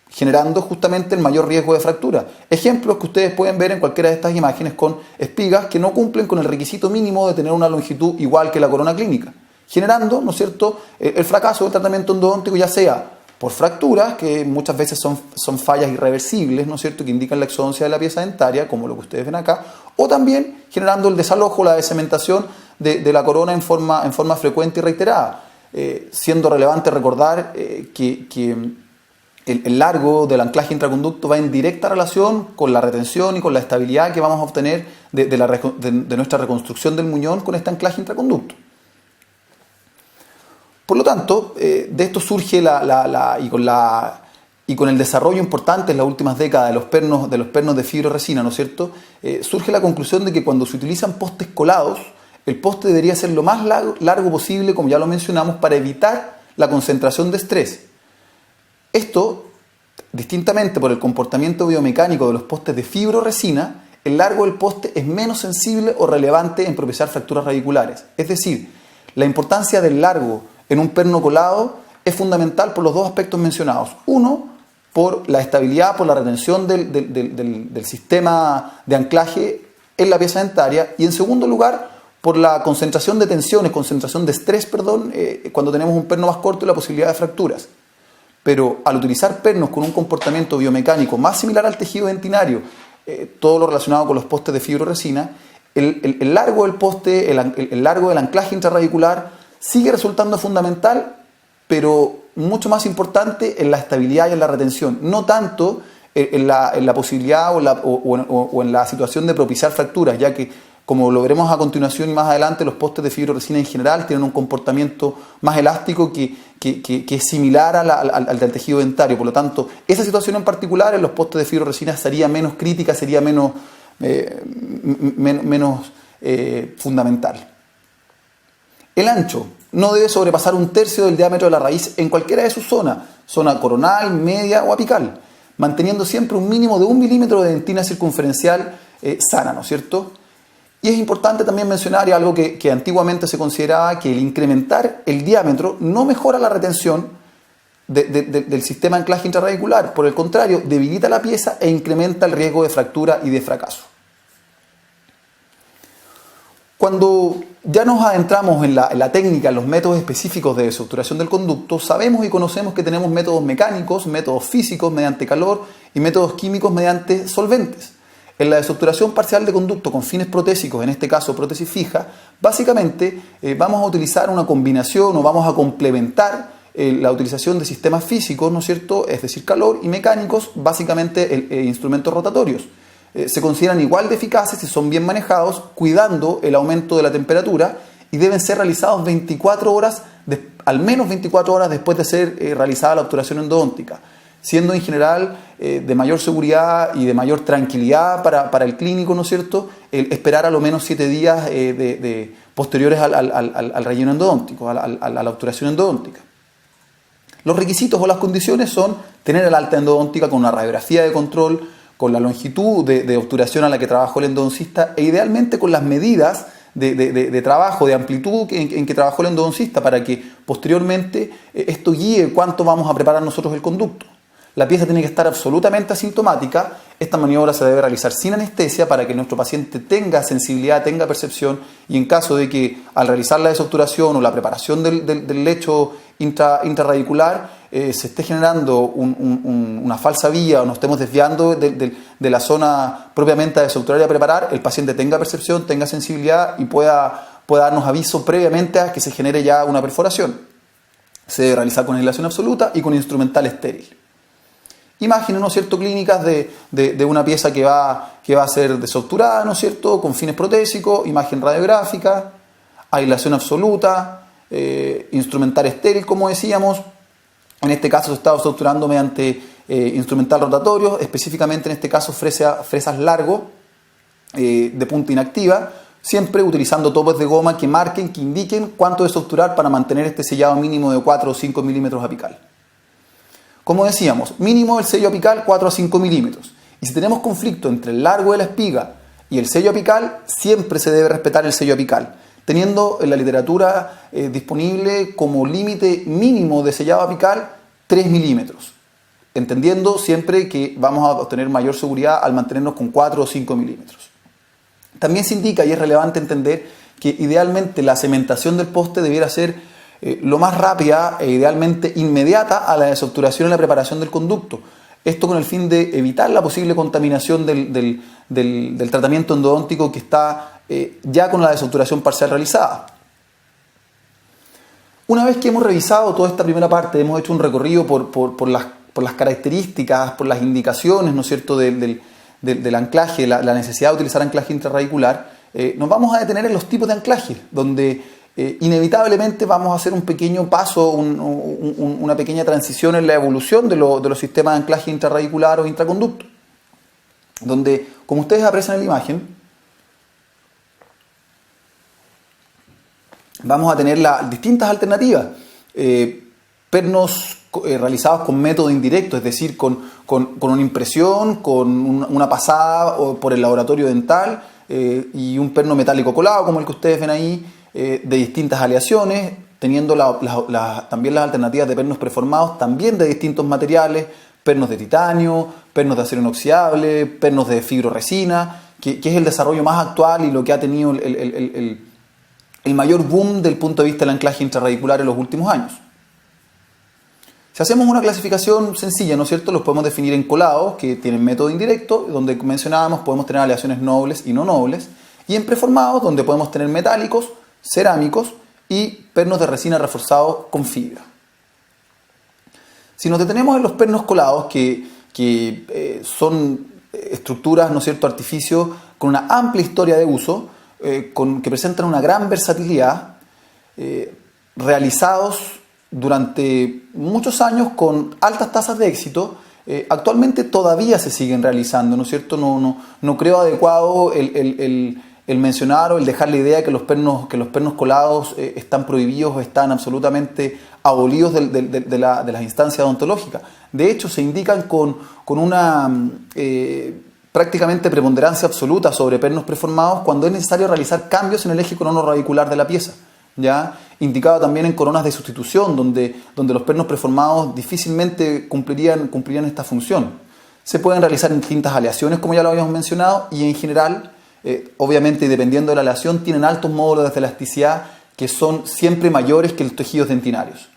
generando justamente el mayor riesgo de fractura. Ejemplos que ustedes pueden ver en cualquiera de estas imágenes con espigas que no cumplen con el requisito mínimo de tener una longitud igual que la corona clínica, generando, ¿no es cierto?, el fracaso del tratamiento endodóntico, ya sea por fracturas, que muchas veces son fallas irreversibles, ¿no es cierto?, que indican la exodoncia de la pieza dentaria, como lo que ustedes ven acá, o también generando el desalojo, la descementación de la corona en forma frecuente y reiterada. Siendo relevante recordar que el largo del anclaje intraconducto va en directa relación con la retención y con la estabilidad que vamos a obtener de nuestra reconstrucción del muñón con este anclaje intraconducto. Por lo tanto, de esto surge y con el desarrollo importante en las últimas décadas de los pernos de fibroresina, ¿no es cierto?, surge la conclusión de que cuando se utilizan postes colados, el poste debería ser lo más largo posible, como ya lo mencionamos, para evitar la concentración de estrés. Esto, distintamente por el comportamiento biomecánico de los postes de fibroresina, el largo del poste es menos sensible o relevante en propiciar fracturas radiculares. Es decir, la importancia del largo en un perno colado es fundamental por los dos aspectos mencionados. Uno, por la estabilidad, por la retención del sistema de anclaje en la pieza dentaria, y en segundo lugar, por la concentración de tensiones, concentración de estrés, cuando tenemos un perno más corto y la posibilidad de fracturas. Pero al utilizar pernos con un comportamiento biomecánico más similar al tejido dentinario, todo lo relacionado con los postes de fibroresina, el largo del poste, el largo del anclaje intraradicular sigue resultando fundamental, pero mucho más importante en la estabilidad y en la retención, no tanto en la posibilidad o en la situación de propiciar fracturas, ya que, como lo veremos a continuación y más adelante, los postes de fibroresina en general tienen un comportamiento más elástico que es similar al del tejido dentario. Por lo tanto, esa situación en particular en los postes de fibroresina sería menos crítica, sería menos fundamental. El ancho no debe sobrepasar 1/3 del diámetro de la raíz en cualquiera de sus zonas, zona coronal, media o apical, manteniendo siempre un mínimo de 1 milímetro de dentina circunferencial sana, ¿no es cierto? Y es importante también mencionar, y algo que antiguamente se consideraba, que el incrementar el diámetro no mejora la retención del sistema de anclaje intraradicular. Por el contrario, debilita la pieza e incrementa el riesgo de fractura y de fracaso. Cuando ya nos adentramos en la técnica, en los métodos específicos de desobturación del conducto, sabemos y conocemos que tenemos métodos mecánicos, métodos físicos mediante calor y métodos químicos mediante solventes. En la desobturación parcial de conducto con fines protésicos, en este caso prótesis fija, básicamente vamos a utilizar una combinación o vamos a complementar la utilización de sistemas físicos, ¿no es cierto?, es decir, calor, y mecánicos, básicamente instrumentos rotatorios. Se consideran igual de eficaces si son bien manejados, cuidando el aumento de la temperatura, y deben ser realizados 24 horas, al menos 24 horas después de ser realizada la obturación endodóntica, siendo en general de mayor seguridad y de mayor tranquilidad para el clínico, ¿no es cierto?, el esperar a lo menos 7 días posteriores al relleno endodóntico, a la obturación endodóntica. Los requisitos o las condiciones son tener el alta endodóntica con una radiografía de control, con la longitud de obturación a la que trabajó el endodoncista e idealmente con las medidas de trabajo, de amplitud en que trabajó el endodoncista, para que posteriormente esto guíe cuánto vamos a preparar nosotros el conducto. La pieza tiene que estar absolutamente asintomática. Esta maniobra se debe realizar sin anestesia para que nuestro paciente tenga sensibilidad, tenga percepción, y en caso de que al realizar la desobturación o la preparación del lecho intraradicular se esté generando una falsa vía o nos estemos desviando de la zona propiamente a desobturar y a preparar, el paciente tenga percepción, tenga sensibilidad y pueda darnos aviso previamente a que se genere ya una perforación. Se debe realizar con aislación absoluta y con instrumental estéril. Imágenes, ¿no es cierto?, clínicas de una pieza que va a ser desobturada, ¿no es cierto?, con fines protésicos, imagen radiográfica, aislación absoluta, instrumental estéril, como decíamos. En este caso se está desobturando mediante instrumental rotatorio, específicamente en este caso fresas largo de punta inactiva, siempre utilizando topos de goma que marquen, que indiquen cuánto desobturar para mantener este sellado mínimo de 4 o 5 milímetros apical. Como decíamos, mínimo el sello apical 4 a 5 milímetros. Y si tenemos conflicto entre el largo de la espiga y el sello apical, siempre se debe respetar el sello apical, teniendo en la literatura disponible como límite mínimo de sellado apical 3 milímetros, entendiendo siempre que vamos a obtener mayor seguridad al mantenernos con 4 o 5 milímetros. También se indica, y es relevante entender, que idealmente la cementación del poste debiera ser lo más rápida e idealmente inmediata a la desobturación y la preparación del conducto. Esto con el fin de evitar la posible contaminación del tratamiento endodóntico que está ya con la desobturación parcial realizada. Una vez que hemos revisado toda esta primera parte, hemos hecho un recorrido por las características, por las indicaciones, ¿no es cierto?, del anclaje, la necesidad de utilizar anclaje intrarradicular, nos vamos a detener en los tipos de anclaje, donde inevitablemente vamos a hacer un pequeño paso, una pequeña transición en la evolución de los sistemas de anclaje intrarradicular o intraconducto, donde, como ustedes aprecian en la imagen, vamos a tener las distintas alternativas. Pernos realizados con método indirecto, es decir, con una impresión, con una pasada por el laboratorio dental y un perno metálico colado, como el que ustedes ven ahí, de distintas aleaciones, teniendo también las alternativas de pernos preformados, también de distintos materiales, pernos de titanio, pernos de acero inoxidable, pernos de fibroresina, que es el desarrollo más actual y lo que ha tenido el mayor boom del punto de vista del anclaje intraradicular en los últimos años. Si hacemos una clasificación sencilla, ¿no es cierto?, los podemos definir en colados, que tienen método indirecto, donde mencionábamos podemos tener aleaciones nobles y no nobles, y en preformados, donde podemos tener metálicos, cerámicos y pernos de resina reforzados con fibra. Si nos detenemos en los pernos colados, que son estructuras, ¿no es cierto?, artificios con una amplia historia de uso, que presentan una gran versatilidad, realizados durante muchos años con altas tasas de éxito, actualmente todavía se siguen realizando, ¿no es cierto? No creo adecuado el mencionar o el dejar la idea de que los pernos colados están prohibidos o están absolutamente abolidos de las instancias odontológicas. De hecho, se indican con una prácticamente preponderancia absoluta sobre pernos preformados cuando es necesario realizar cambios en el eje corono-radicular de la pieza, ¿ya? Indicado también en coronas de sustitución, donde los pernos preformados difícilmente cumplirían esta función. Se pueden realizar en distintas aleaciones, como ya lo habíamos mencionado, y en general, obviamente, dependiendo de la aleación, tienen altos módulos de elasticidad que son siempre mayores que los tejidos dentinarios.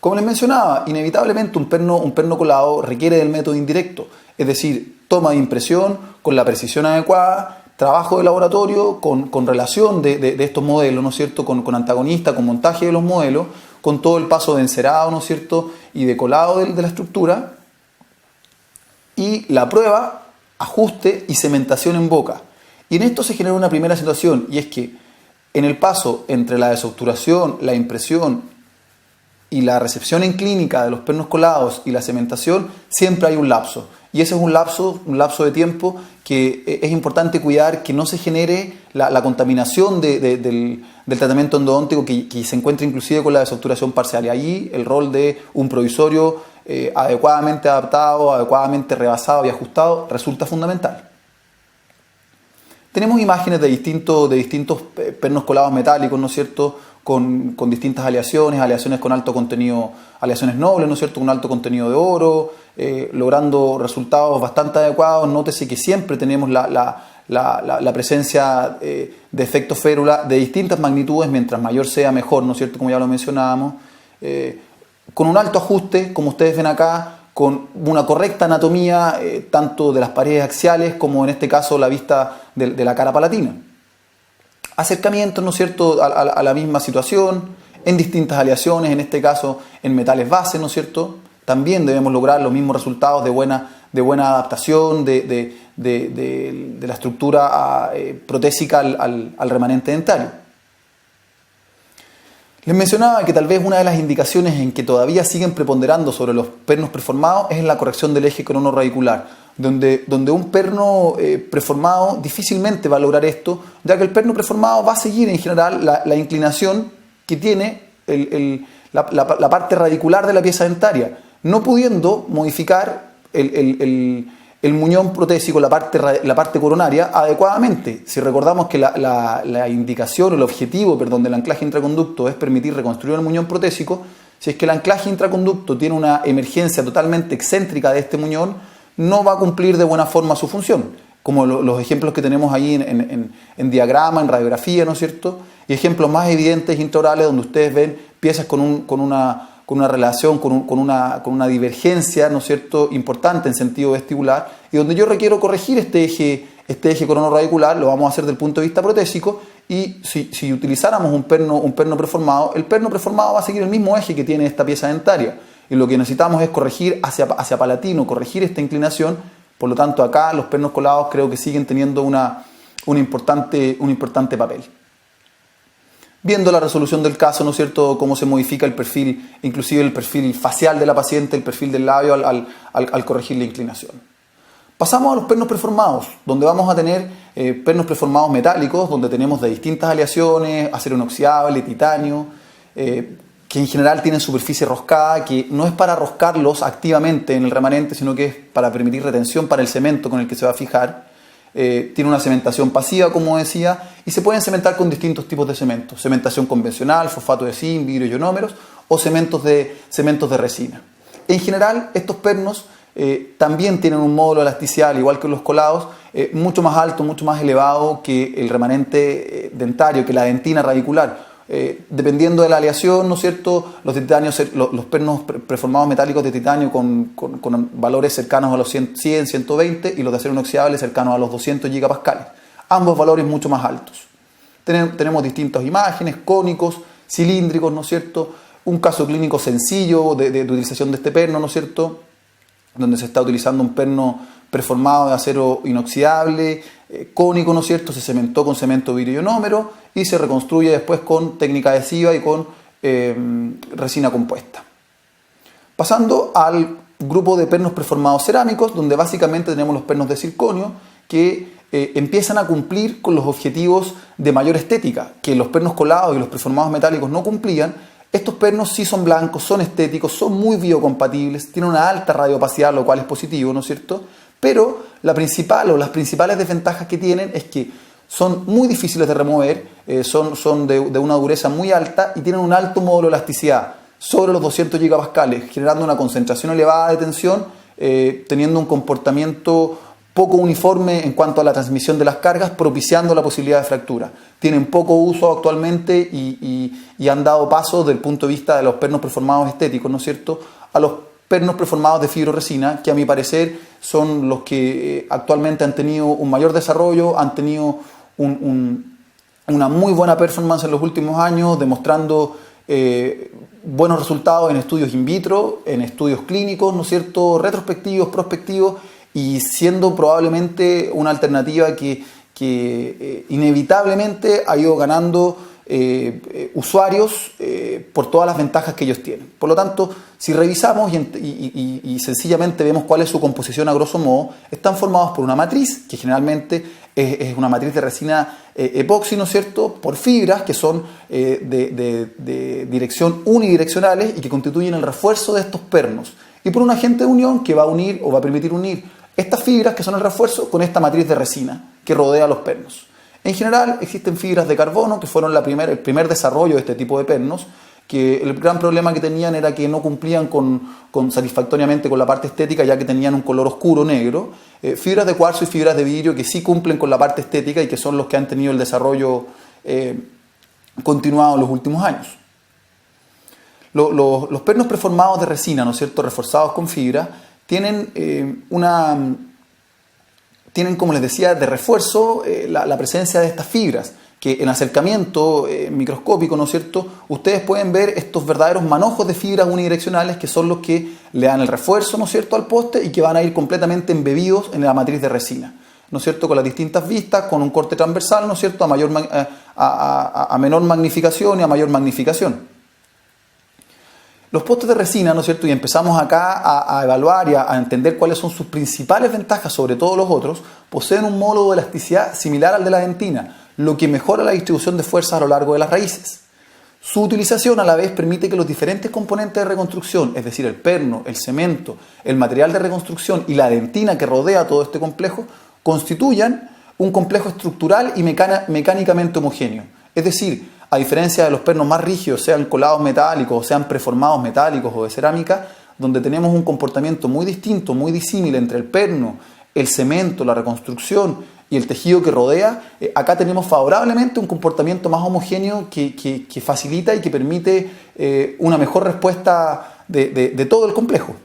Como les mencionaba, inevitablemente un perno colado requiere del método indirecto, es decir, toma de impresión con la precisión adecuada, trabajo de laboratorio con relación de estos modelos, ¿no es cierto?, con antagonista, con montaje de los modelos, con todo el paso de encerado, ¿no es cierto?, y de colado de la estructura. Y la prueba, ajuste y cementación en boca. Y en esto se genera una primera situación, y es que en el paso entre la desobturación, la impresión y la recepción en clínica de los pernos colados y la cementación, siempre hay un lapso. Y ese es un lapso de tiempo que es importante cuidar, que no se genere la contaminación del tratamiento endodóntico que se encuentra inclusive con la desobturación parcial. Y ahí el rol de un provisorio adecuadamente adaptado, adecuadamente rebasado y ajustado resulta fundamental. Tenemos imágenes de distintos pernos colados metálicos, ¿no es cierto?, con distintas aleaciones con alto contenido, aleaciones nobles, ¿no es cierto?, con alto contenido de oro, logrando resultados bastante adecuados. Nótese que siempre tenemos la presencia de efectos férula de distintas magnitudes, mientras mayor sea mejor, ¿no es cierto?, como ya lo mencionábamos, con un alto ajuste, como ustedes ven acá, con una correcta anatomía, tanto de las paredes axiales como en este caso la vista de la cara palatina. Acercamientos, ¿no es cierto?, a la misma situación, en distintas aleaciones, en este caso en metales base, ¿no es cierto? También debemos lograr los mismos resultados de buena adaptación de la estructura protésica al remanente dentario. Les mencionaba que tal vez una de las indicaciones en que todavía siguen preponderando sobre los pernos preformados es la corrección del eje corono-radicular, donde un perno preformado difícilmente va a lograr esto, ya que el perno preformado va a seguir en general la inclinación que tiene la parte radicular de la pieza dentaria, no pudiendo modificar el muñón protésico, la parte coronaria, adecuadamente. Si recordamos que la indicación o el objetivo, del anclaje intraconducto es permitir reconstruir el muñón protésico, si es que el anclaje intraconducto tiene una emergencia totalmente excéntrica de este muñón, no va a cumplir de buena forma su función, como los ejemplos que tenemos ahí en diagrama, en radiografía, ¿no es cierto? Y ejemplos más evidentes intraorales donde ustedes ven piezas con una relación, con una divergencia, ¿no es cierto?, importante en sentido vestibular, y donde yo requiero corregir este eje corono-radicular, lo vamos a hacer desde el punto de vista protésico, y si utilizáramos un perno preformado, el perno preformado va a seguir el mismo eje que tiene esta pieza dentaria, y lo que necesitamos es corregir hacia palatino, corregir esta inclinación. Por lo tanto, acá los pernos colados creo que siguen teniendo un importante papel. Viendo la resolución del caso, ¿no es cierto?, cómo se modifica el perfil, inclusive el perfil facial de la paciente, el perfil del labio al corregir la inclinación. Pasamos a los pernos preformados, donde vamos a tener pernos preformados metálicos, donde tenemos de distintas aleaciones, acero inoxidable, titanio, que en general tienen superficie roscada, que no es para roscarlos activamente en el remanente, sino que es para permitir retención para el cemento con el que se va a fijar. Tiene una cementación pasiva, como decía, y se pueden cementar con distintos tipos de cementos. Cementación convencional, fosfato de zinc, vidrio, ionómeros, o cementos de resina. En general, estos pernos también tienen un módulo de elasticidad, al igual que los colados, mucho más alto, mucho más elevado que el remanente dentario, que la dentina radicular. Dependiendo de la aleación, ¿no es cierto?, los pernos preformados metálicos de titanio con valores cercanos a los 100, 120 y los de acero inoxidable cercanos a los 200 gigapascales. Ambos valores mucho más altos. Tenemos distintas imágenes, cónicos, cilíndricos, ¿no es cierto?, un caso clínico sencillo de utilización de este perno, ¿no es cierto?, donde se está utilizando un perno preformado de acero inoxidable, cónico, ¿no es cierto?, se cementó con cemento vidrio ionómero y se reconstruye después con técnica adhesiva y con resina compuesta. Pasando al grupo de pernos preformados cerámicos, donde básicamente tenemos los pernos de circonio que empiezan a cumplir con los objetivos de mayor estética, que los pernos colados y los preformados metálicos no cumplían. Estos pernos sí son blancos, son estéticos, son muy biocompatibles, tienen una alta radiopacidad, lo cual es positivo, ¿no es cierto? Pero la principal o las principales desventajas que tienen es que son muy difíciles de remover, son de una dureza muy alta y tienen un alto módulo de elasticidad, sobre los 200 gigapascales, generando una concentración elevada de tensión, teniendo un comportamiento poco uniforme en cuanto a la transmisión de las cargas, propiciando la posibilidad de fractura. Tienen poco uso actualmente y han dado paso desde el punto de vista de los pernos preformados estéticos, ¿no es cierto?, a los pernos preformados de fibroresina, que a mi parecer son los que actualmente han tenido un mayor desarrollo, han tenido una muy buena performance en los últimos años, demostrando buenos resultados en estudios in vitro, en estudios clínicos, ¿no es cierto?, retrospectivos, prospectivos, y siendo probablemente una alternativa que inevitablemente ha ido ganando usuarios por todas las ventajas que ellos tienen. Por lo tanto, si revisamos y sencillamente vemos cuál es su composición a grosso modo, están formados por una matriz, que generalmente es una matriz de resina epoxi, ¿no es cierto?, por fibras que son de dirección unidireccionales y que constituyen el refuerzo de estos pernos, y por un agente de unión que va a unir o va a permitir unir estas fibras que son el refuerzo con esta matriz de resina que rodea los pernos. En general existen fibras de carbono que fueron el primer desarrollo de este tipo de pernos, que el gran problema que tenían era que no cumplían satisfactoriamente con la parte estética, ya que tenían un color oscuro negro. Fibras de cuarzo y fibras de vidrio que sí cumplen con la parte estética y que son los que han tenido el desarrollo continuado en los últimos años. Los pernos preformados de resina, ¿no es cierto?, reforzados con fibra, tienen, como les decía, de refuerzo la presencia de estas fibras, que en acercamiento microscópico, ¿no es cierto?, ustedes pueden ver estos verdaderos manojos de fibras unidireccionales que son los que le dan el refuerzo, ¿no es cierto?, al poste, y que van a ir completamente embebidos en la matriz de resina, ¿no es cierto?, con las distintas vistas, con un corte transversal, ¿no es cierto?, a menor magnificación y a mayor magnificación. Los postes de resina, ¿no es cierto?, y empezamos acá a evaluar y a entender cuáles son sus principales ventajas sobre todos los otros, poseen un módulo de elasticidad similar al de la dentina, lo que mejora la distribución de fuerzas a lo largo de las raíces. Su utilización a la vez permite que los diferentes componentes de reconstrucción, es decir, el perno, el cemento, el material de reconstrucción y la dentina que rodea todo este complejo, constituyan un complejo estructural y mecánicamente homogéneo. Es decir, a diferencia de los pernos más rígidos, sean colados metálicos o sean preformados metálicos o de cerámica, donde tenemos un comportamiento muy distinto, muy disímil entre el perno, el cemento, la reconstrucción y el tejido que rodea, acá tenemos favorablemente un comportamiento más homogéneo que facilita y que permite una mejor respuesta de todo el complejo.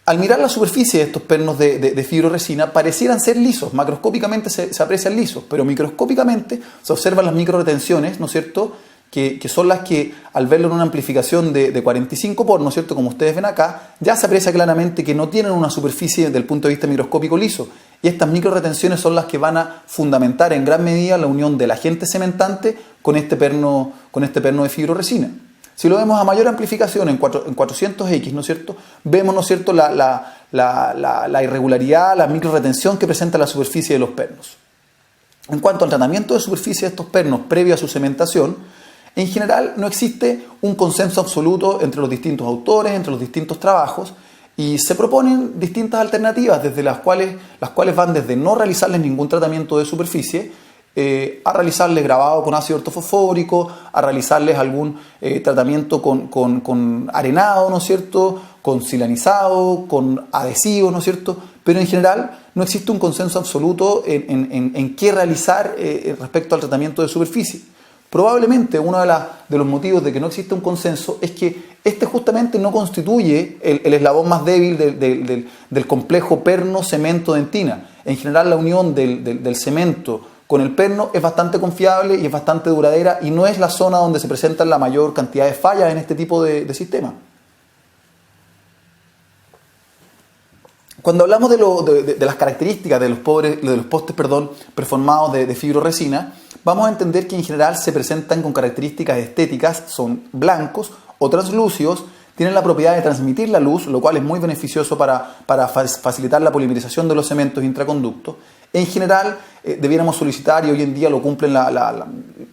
Al mirar la superficie de estos pernos de fibroresina, parecieran ser lisos, macroscópicamente se aprecian lisos, pero microscópicamente se observan las microretenciones, ¿no es cierto?, que son las que, al verlo en una amplificación de 45 por, ¿no es cierto?, como ustedes ven acá, ya se aprecia claramente que no tienen una superficie desde el punto de vista microscópico liso, y estas microretenciones son las que van a fundamentar en gran medida la unión del agente cementante con este perno de fibroresina. Si lo vemos a mayor amplificación en 400X, ¿no es cierto?, vemos, ¿no es cierto?, la irregularidad, la microretención que presenta la superficie de los pernos. En cuanto al tratamiento de superficie de estos pernos previo a su cementación, en general no existe un consenso absoluto entre los distintos autores, entre los distintos trabajos, y se proponen distintas alternativas, desde las cuales van desde no realizarles ningún tratamiento de superficie, a realizarles grabado con ácido ortofosfórico, a realizarles algún tratamiento con arenado, ¿no es cierto?, con silanizado, con adhesivo, ¿no es cierto?, pero en general no existe un consenso absoluto en qué realizar respecto al tratamiento de superficie. Probablemente uno de los motivos de que no existe un consenso es que este justamente no constituye el eslabón más débil del complejo perno-cemento-dentina. En general la unión del cemento con el perno es bastante confiable y es bastante duradera y no es la zona donde se presentan la mayor cantidad de fallas en este tipo de sistema. Cuando hablamos de las características de los postes preformados de fibroresina, vamos a entender que en general se presentan con características estéticas, son blancos o translúcidos, tienen la propiedad de transmitir la luz, lo cual es muy beneficioso para facilitar la polimerización de los cementos intraconductos. En general, debiéramos solicitar, y hoy en día lo cumplen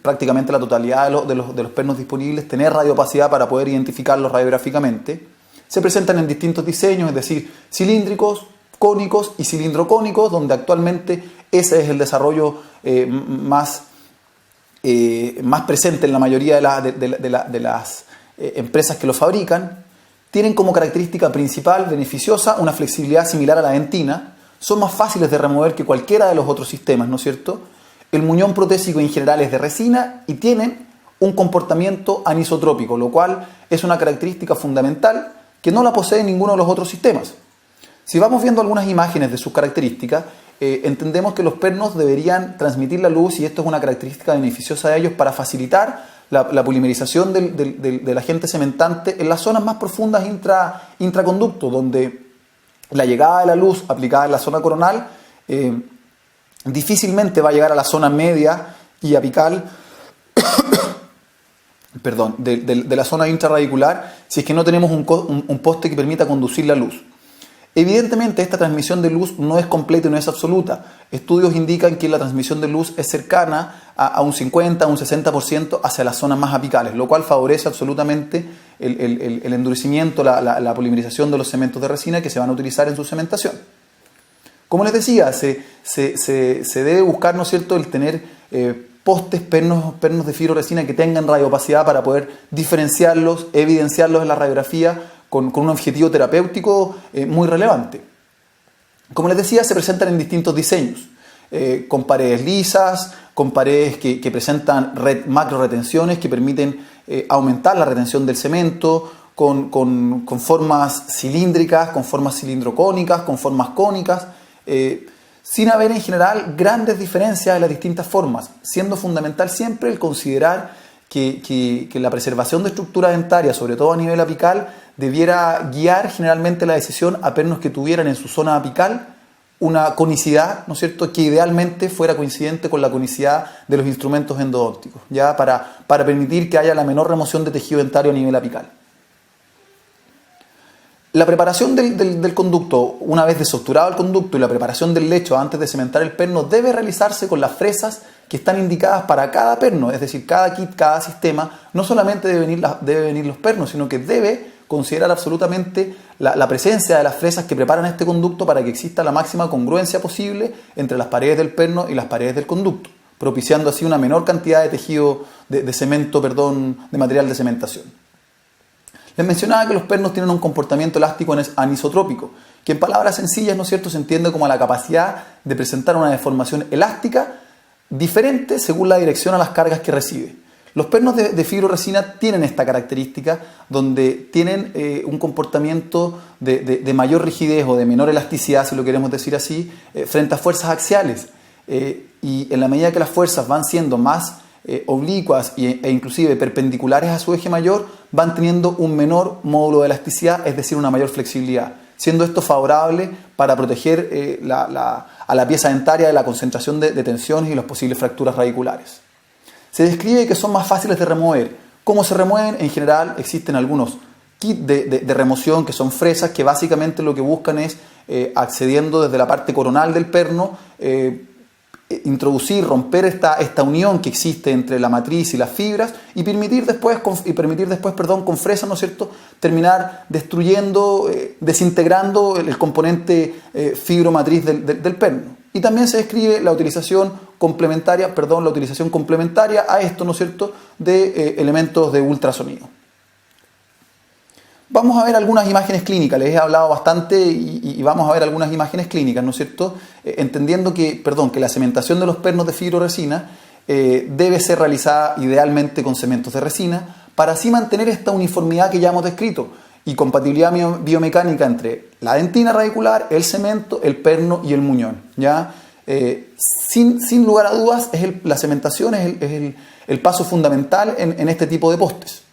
prácticamente la totalidad de los pernos disponibles, tener radiopacidad para poder identificarlos radiográficamente. Se presentan en distintos diseños, es decir, cilíndricos, cónicos y cilindrocónicos, donde actualmente ese es el desarrollo más presente en la mayoría de las empresas que lo fabrican. Tienen como característica principal beneficiosa una flexibilidad similar a la dentina, son más fáciles de remover que cualquiera de los otros sistemas, ¿no es cierto? El muñón protésico en general es de resina y tienen un comportamiento anisotrópico, lo cual es una característica fundamental que no la posee ninguno de los otros sistemas. Si vamos viendo algunas imágenes de sus características, entendemos que los pernos deberían transmitir la luz, y esto es una característica beneficiosa de ellos para facilitar la polimerización del agente cementante en las zonas más profundas intraconducto, donde la llegada de la luz aplicada en la zona coronal difícilmente va a llegar a la zona media y apical perdón, de la zona intraradicular si es que no tenemos un poste que permita conducir la luz. Evidentemente esta transmisión de luz no es completa y no es absoluta. Estudios indican que la transmisión de luz es cercana a un 50, a un 60% hacia las zonas más apicales, lo cual favorece absolutamente el endurecimiento, la polimerización de los cementos de resina que se van a utilizar en su cementación. Como les decía, se debe buscar, ¿no es cierto?, el tener postes, pernos de fibroresina que tengan radioopacidad para poder diferenciarlos, evidenciarlos en la radiografía con un objetivo terapéutico muy relevante. Como les decía, se presentan en distintos diseños, con paredes lisas, con paredes que presentan macro retenciones que permiten aumentar la retención del cemento, con formas cilíndricas, con formas cilindrocónicas, con formas cónicas, sin haber en general grandes diferencias en las distintas formas, siendo fundamental siempre el considerar que la preservación de estructura dentaria, sobre todo a nivel apical, debiera guiar generalmente la decisión a pernos que tuvieran en su zona apical una conicidad, ¿no es cierto?, que idealmente fuera coincidente con la conicidad de los instrumentos endodónticos, ya para permitir que haya la menor remoción de tejido dentario a nivel apical. La preparación del conducto, una vez desobturado el conducto, y la preparación del lecho antes de cementar el perno debe realizarse con las fresas que están indicadas para cada perno, es decir, cada kit, cada sistema. No solamente debe venir los pernos, sino que debe considerar absolutamente la presencia de las fresas que preparan este conducto para que exista la máxima congruencia posible entre las paredes del perno y las paredes del conducto, propiciando así una menor cantidad de tejido, de material de cementación. Les mencionaba que los pernos tienen un comportamiento elástico anisotrópico, que en palabras sencillas, ¿no es cierto?, se entiende como la capacidad de presentar una deformación elástica diferente según la dirección a las cargas que recibe. Los pernos de fibroresina tienen esta característica, donde tienen un comportamiento de mayor rigidez o de menor elasticidad, si lo queremos decir así, frente a fuerzas axiales. Y en la medida que las fuerzas van siendo más oblicuas e inclusive perpendiculares a su eje mayor, van teniendo un menor módulo de elasticidad, es decir, una mayor flexibilidad, siendo esto favorable para proteger a la pieza dentaria de la concentración de tensiones y las posibles fracturas radiculares. Se describe que son más fáciles de remover. ¿Cómo se remueven? En general existen algunos kits de remoción que son fresas, que básicamente lo que buscan es, accediendo desde la parte coronal del perno, introducir, romper esta unión que existe entre la matriz y las fibras y permitir después con fresas, ¿no es cierto?, terminar destruyendo, desintegrando el componente fibromatriz del perno. Y también se describe la utilización complementaria a esto, ¿no es cierto?, de elementos de ultrasonido. Vamos a ver algunas imágenes clínicas, les he hablado bastante y vamos a ver algunas imágenes clínicas, ¿no es cierto?, entendiendo que la cementación de los pernos de fibroresina debe ser realizada idealmente con cementos de resina para así mantener esta uniformidad que ya hemos descrito y compatibilidad biomecánica entre la dentina radicular, el cemento, el perno y el muñón, ¿ya? Sin lugar a dudas, la cementación es el paso fundamental en este tipo de postes.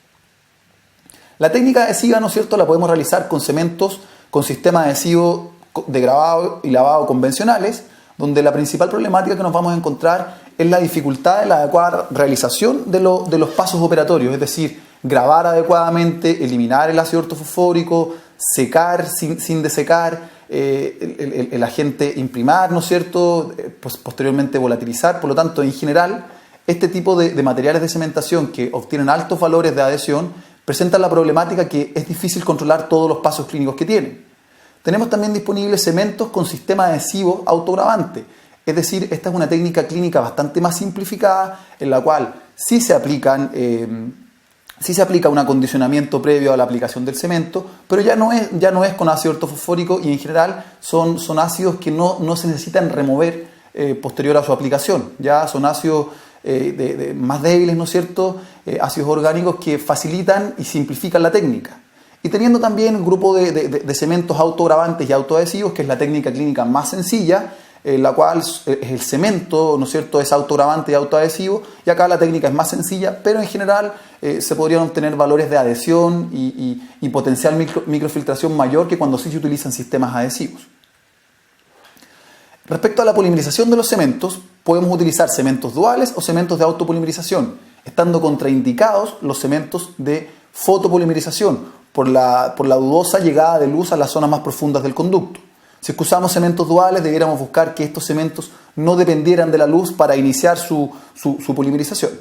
La técnica adhesiva, ¿no es cierto?, la podemos realizar con cementos con sistemas adhesivos de grabado y lavado convencionales, donde la principal problemática que nos vamos a encontrar es la dificultad de la adecuada realización de los pasos operatorios, es decir, grabar adecuadamente, eliminar el ácido ortofosfórico, secar sin desecar, el agente imprimar, ¿no es cierto?, posteriormente volatilizar. Por lo tanto, en general, este tipo de materiales de cementación que obtienen altos valores de adhesión presentan la problemática que es difícil controlar todos los pasos clínicos que tienen. Tenemos también disponibles cementos con sistema adhesivo autogravante, es decir, esta es una técnica clínica bastante más simplificada en la cual sí se aplica un acondicionamiento previo a la aplicación del cemento, pero ya no es con ácido ortofosfórico y en general son ácidos que no se necesitan remover posterior a su aplicación, ya son ácidos más débiles, ¿no es cierto?, ácidos orgánicos que facilitan y simplifican la técnica. Y teniendo también un grupo de cementos autogravantes y autoadhesivos, que es la técnica clínica más sencilla, la cual es el cemento, ¿no es cierto?, es autogravante y autoadhesivo, y acá la técnica es más sencilla, pero en general se podrían obtener valores de adhesión y potencial microfiltración mayor que cuando sí se utilizan sistemas adhesivos. Respecto a la polimerización de los cementos, podemos utilizar cementos duales o cementos de autopolimerización, estando contraindicados los cementos de fotopolimerización por la dudosa llegada de luz a las zonas más profundas del conducto. Si es que usamos cementos duales, debiéramos buscar que estos cementos no dependieran de la luz para iniciar su polimerización.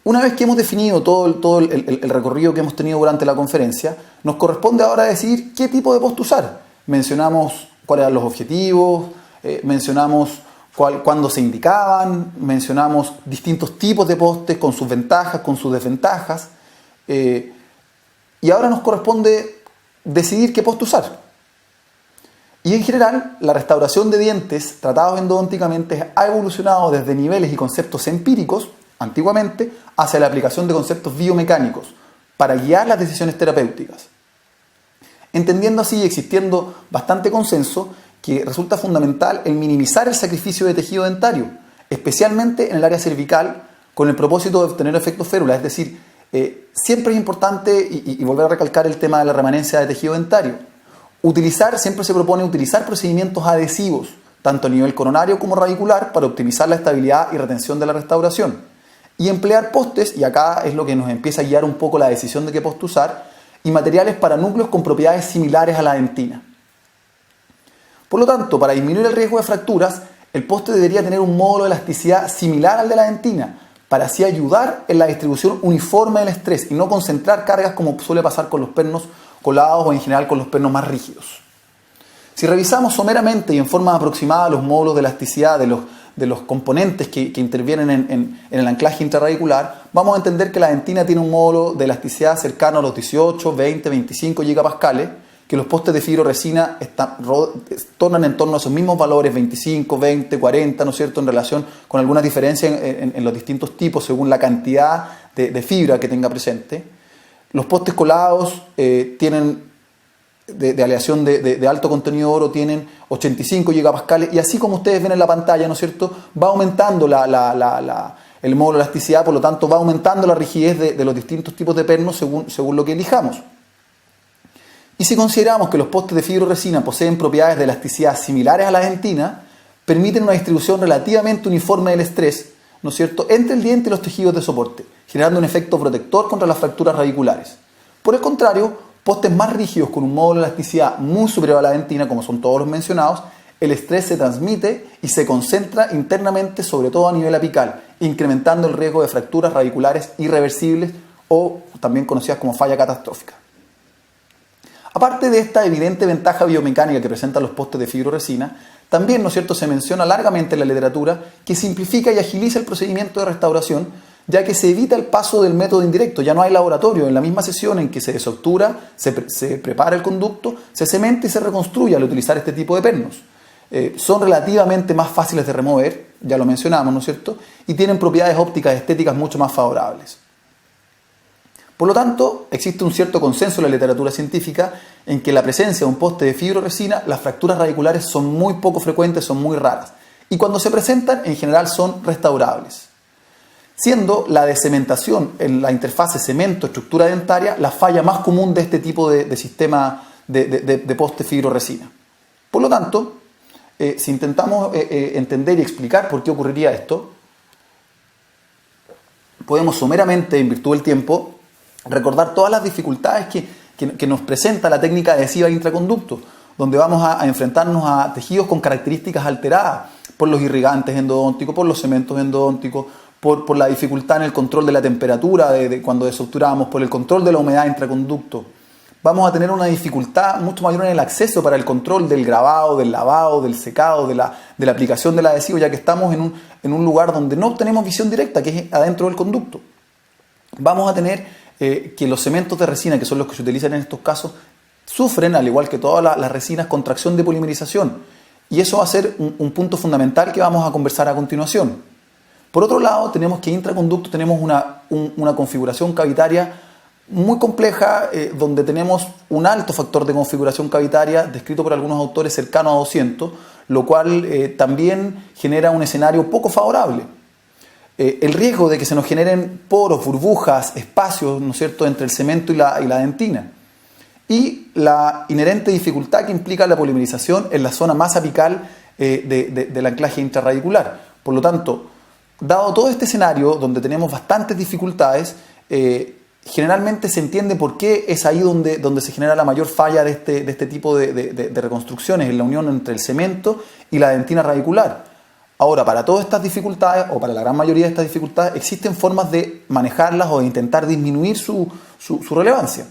Una vez que hemos definido todo el recorrido que hemos tenido durante la conferencia, nos corresponde ahora decidir qué tipo de poste usar. Mencionamos cuáles eran los objetivos, mencionamos cuándo se indicaban, mencionamos distintos tipos de postes con sus ventajas, con sus desventajas, y ahora nos corresponde decidir qué poste usar. Y en general, la restauración de dientes tratados endodónticamente ha evolucionado desde niveles y conceptos empíricos, antiguamente, hacia la aplicación de conceptos biomecánicos para guiar las decisiones terapéuticas. Entendiendo así y existiendo bastante consenso que resulta fundamental el minimizar el sacrificio de tejido dentario, especialmente en el área cervical, con el propósito de obtener efectos férula. Es decir, siempre es importante, y volver a recalcar el tema de la remanencia de tejido dentario, siempre se propone utilizar procedimientos adhesivos, tanto a nivel coronario como radicular, para optimizar la estabilidad y retención de la restauración. Y emplear postes, y acá es lo que nos empieza a guiar un poco la decisión de qué poste usar, y materiales para núcleos con propiedades similares a la dentina. Por lo tanto, para disminuir el riesgo de fracturas, el poste debería tener un módulo de elasticidad similar al de la dentina, para así ayudar en la distribución uniforme del estrés y no concentrar cargas como suele pasar con los pernos colados o en general con los pernos más rígidos. Si revisamos someramente y en forma aproximada los módulos de elasticidad de los componentes que intervienen en el anclaje intraradicular, vamos a entender que la dentina tiene un módulo de elasticidad cercano a los 18, 20, 25 gigapascales, que los postes de fibroresina tornan en torno a esos mismos valores, 25, 20, 40, ¿no es cierto?, en relación con algunas diferencias en los distintos tipos según la cantidad de fibra que tenga presente. Los postes colados tienen de aleación de alto contenido de oro, tienen 85 gigapascales, y así como ustedes ven en la pantalla, ¿no es cierto?, va aumentando el módulo de elasticidad, por lo tanto va aumentando la rigidez de los distintos tipos de pernos según lo que elijamos. Y si consideramos que los postes de fibroresina poseen propiedades de elasticidad similares a la dentina, permiten una distribución relativamente uniforme del estrés, ¿no es cierto?, entre el diente y los tejidos de soporte, generando un efecto protector contra las fracturas radiculares. Por el contrario, postes más rígidos con un módulo de elasticidad muy superior a la dentina, como son todos los mencionados, el estrés se transmite y se concentra internamente, sobre todo a nivel apical, incrementando el riesgo de fracturas radiculares irreversibles o también conocidas como falla catastrófica. Aparte de esta evidente ventaja biomecánica que presentan los postes de fibroresina, también, ¿no es cierto?, se menciona largamente en la literatura que simplifica y agiliza el procedimiento de restauración, ya que se evita el paso del método indirecto. Ya no hay laboratorio. En la misma sesión en que se desobtura, se prepara el conducto, se cementa y se reconstruye al utilizar este tipo de pernos. Son relativamente más fáciles de remover, ya lo mencionamos, ¿no es cierto?, y tienen propiedades ópticas y estéticas mucho más favorables. Por lo tanto, existe un cierto consenso en la literatura científica en que la presencia de un poste de fibroresina, las fracturas radiculares son muy poco frecuentes, son muy raras, y cuando se presentan, en general son restaurables. Siendo la decementación en la interfase cemento-estructura dentaria la falla más común de este tipo de sistema de poste fibroresina. Por lo tanto, si intentamos entender y explicar por qué ocurriría esto, podemos someramente, en virtud del tiempo, recordar todas las dificultades que nos presenta la técnica adhesiva intraconducto, donde vamos a enfrentarnos a tejidos con características alteradas por los irrigantes endodónticos, por los cementos endodónticos, por la dificultad en el control de la temperatura de cuando desobturamos, por el control de la humedad intraconducto. Vamos a tener una dificultad mucho mayor en el acceso para el control del grabado, del lavado, del secado, de la aplicación del adhesivo, ya que estamos en un lugar donde no obtenemos visión directa, que es adentro del conducto. Vamos a tener que los cementos de resina, que son los que se utilizan en estos casos, sufren, al igual que todas las resinas, contracción de polimerización. Y eso va a ser un punto fundamental que vamos a conversar a continuación. Por otro lado, tenemos que intraconducto tenemos una configuración cavitaria muy compleja, donde tenemos un alto factor de configuración cavitaria, descrito por algunos autores cercano a 200, lo cual también genera un escenario poco favorable. El riesgo de que se nos generen poros, burbujas, espacios, ¿no es cierto?, entre el cemento y la dentina. Y la inherente dificultad que implica la polimerización en la zona más apical del anclaje intrarradicular. Por lo tanto, dado todo este escenario donde tenemos bastantes dificultades, generalmente se entiende por qué es ahí donde se genera la mayor falla de este tipo de reconstrucciones, en la unión entre el cemento y la dentina radicular. Ahora, para todas estas dificultades, o para la gran mayoría de estas dificultades, existen formas de manejarlas o de intentar disminuir su relevancia.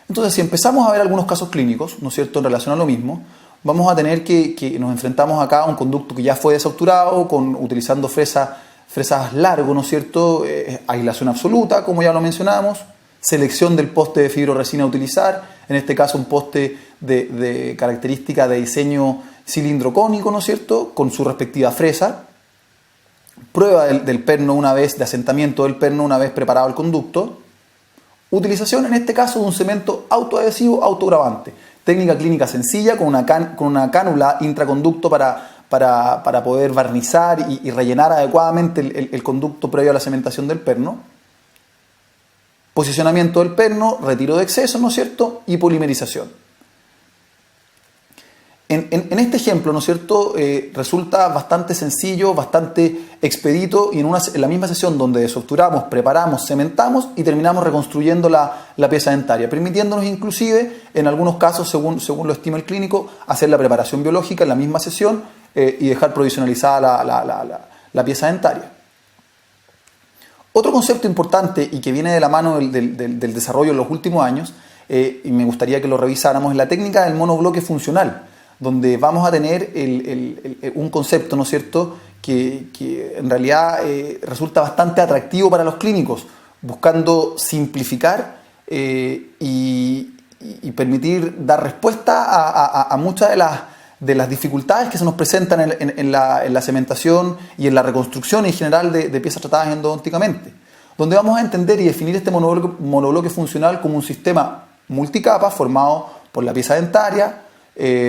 Entonces, si empezamos a ver algunos casos clínicos, ¿no es cierto?, en relación a lo mismo, vamos a tener que nos enfrentamos acá a un conducto que ya fue desobturado, utilizando fresas largo, ¿no es cierto?, aislación absoluta, como ya lo mencionamos, selección del poste de fibroresina a utilizar, en este caso un poste de característica de diseño cilindro cónico, ¿no es cierto?, con su respectiva fresa, prueba del perno de asentamiento del perno una vez preparado el conducto, utilización en este caso de un cemento autoadhesivo autogravante, técnica clínica sencilla con una cánula intraconducto para poder barnizar y rellenar adecuadamente el conducto previo a la cementación del perno, posicionamiento del perno, retiro de excesos, ¿no es cierto?, y polimerización. En este ejemplo, ¿no es cierto?, resulta bastante sencillo, bastante expedito, y en la misma sesión donde desobturamos, preparamos, cementamos y terminamos reconstruyendo la pieza dentaria, permitiéndonos inclusive, en algunos casos, según lo estima el clínico, hacer la preparación biológica en la misma sesión y dejar provisionalizada la pieza dentaria. Otro concepto importante y que viene de la mano del desarrollo en los últimos años, y me gustaría que lo revisáramos, es la técnica del monobloque funcional, donde vamos a tener un concepto, ¿no es cierto?, que en realidad resulta bastante atractivo para los clínicos, buscando simplificar y permitir dar respuesta a muchas de las dificultades que se nos presentan en la cementación y en la reconstrucción en general de piezas tratadas endodónticamente, donde vamos a entender y definir este monobloque funcional como un sistema multicapa formado por la pieza dentaria,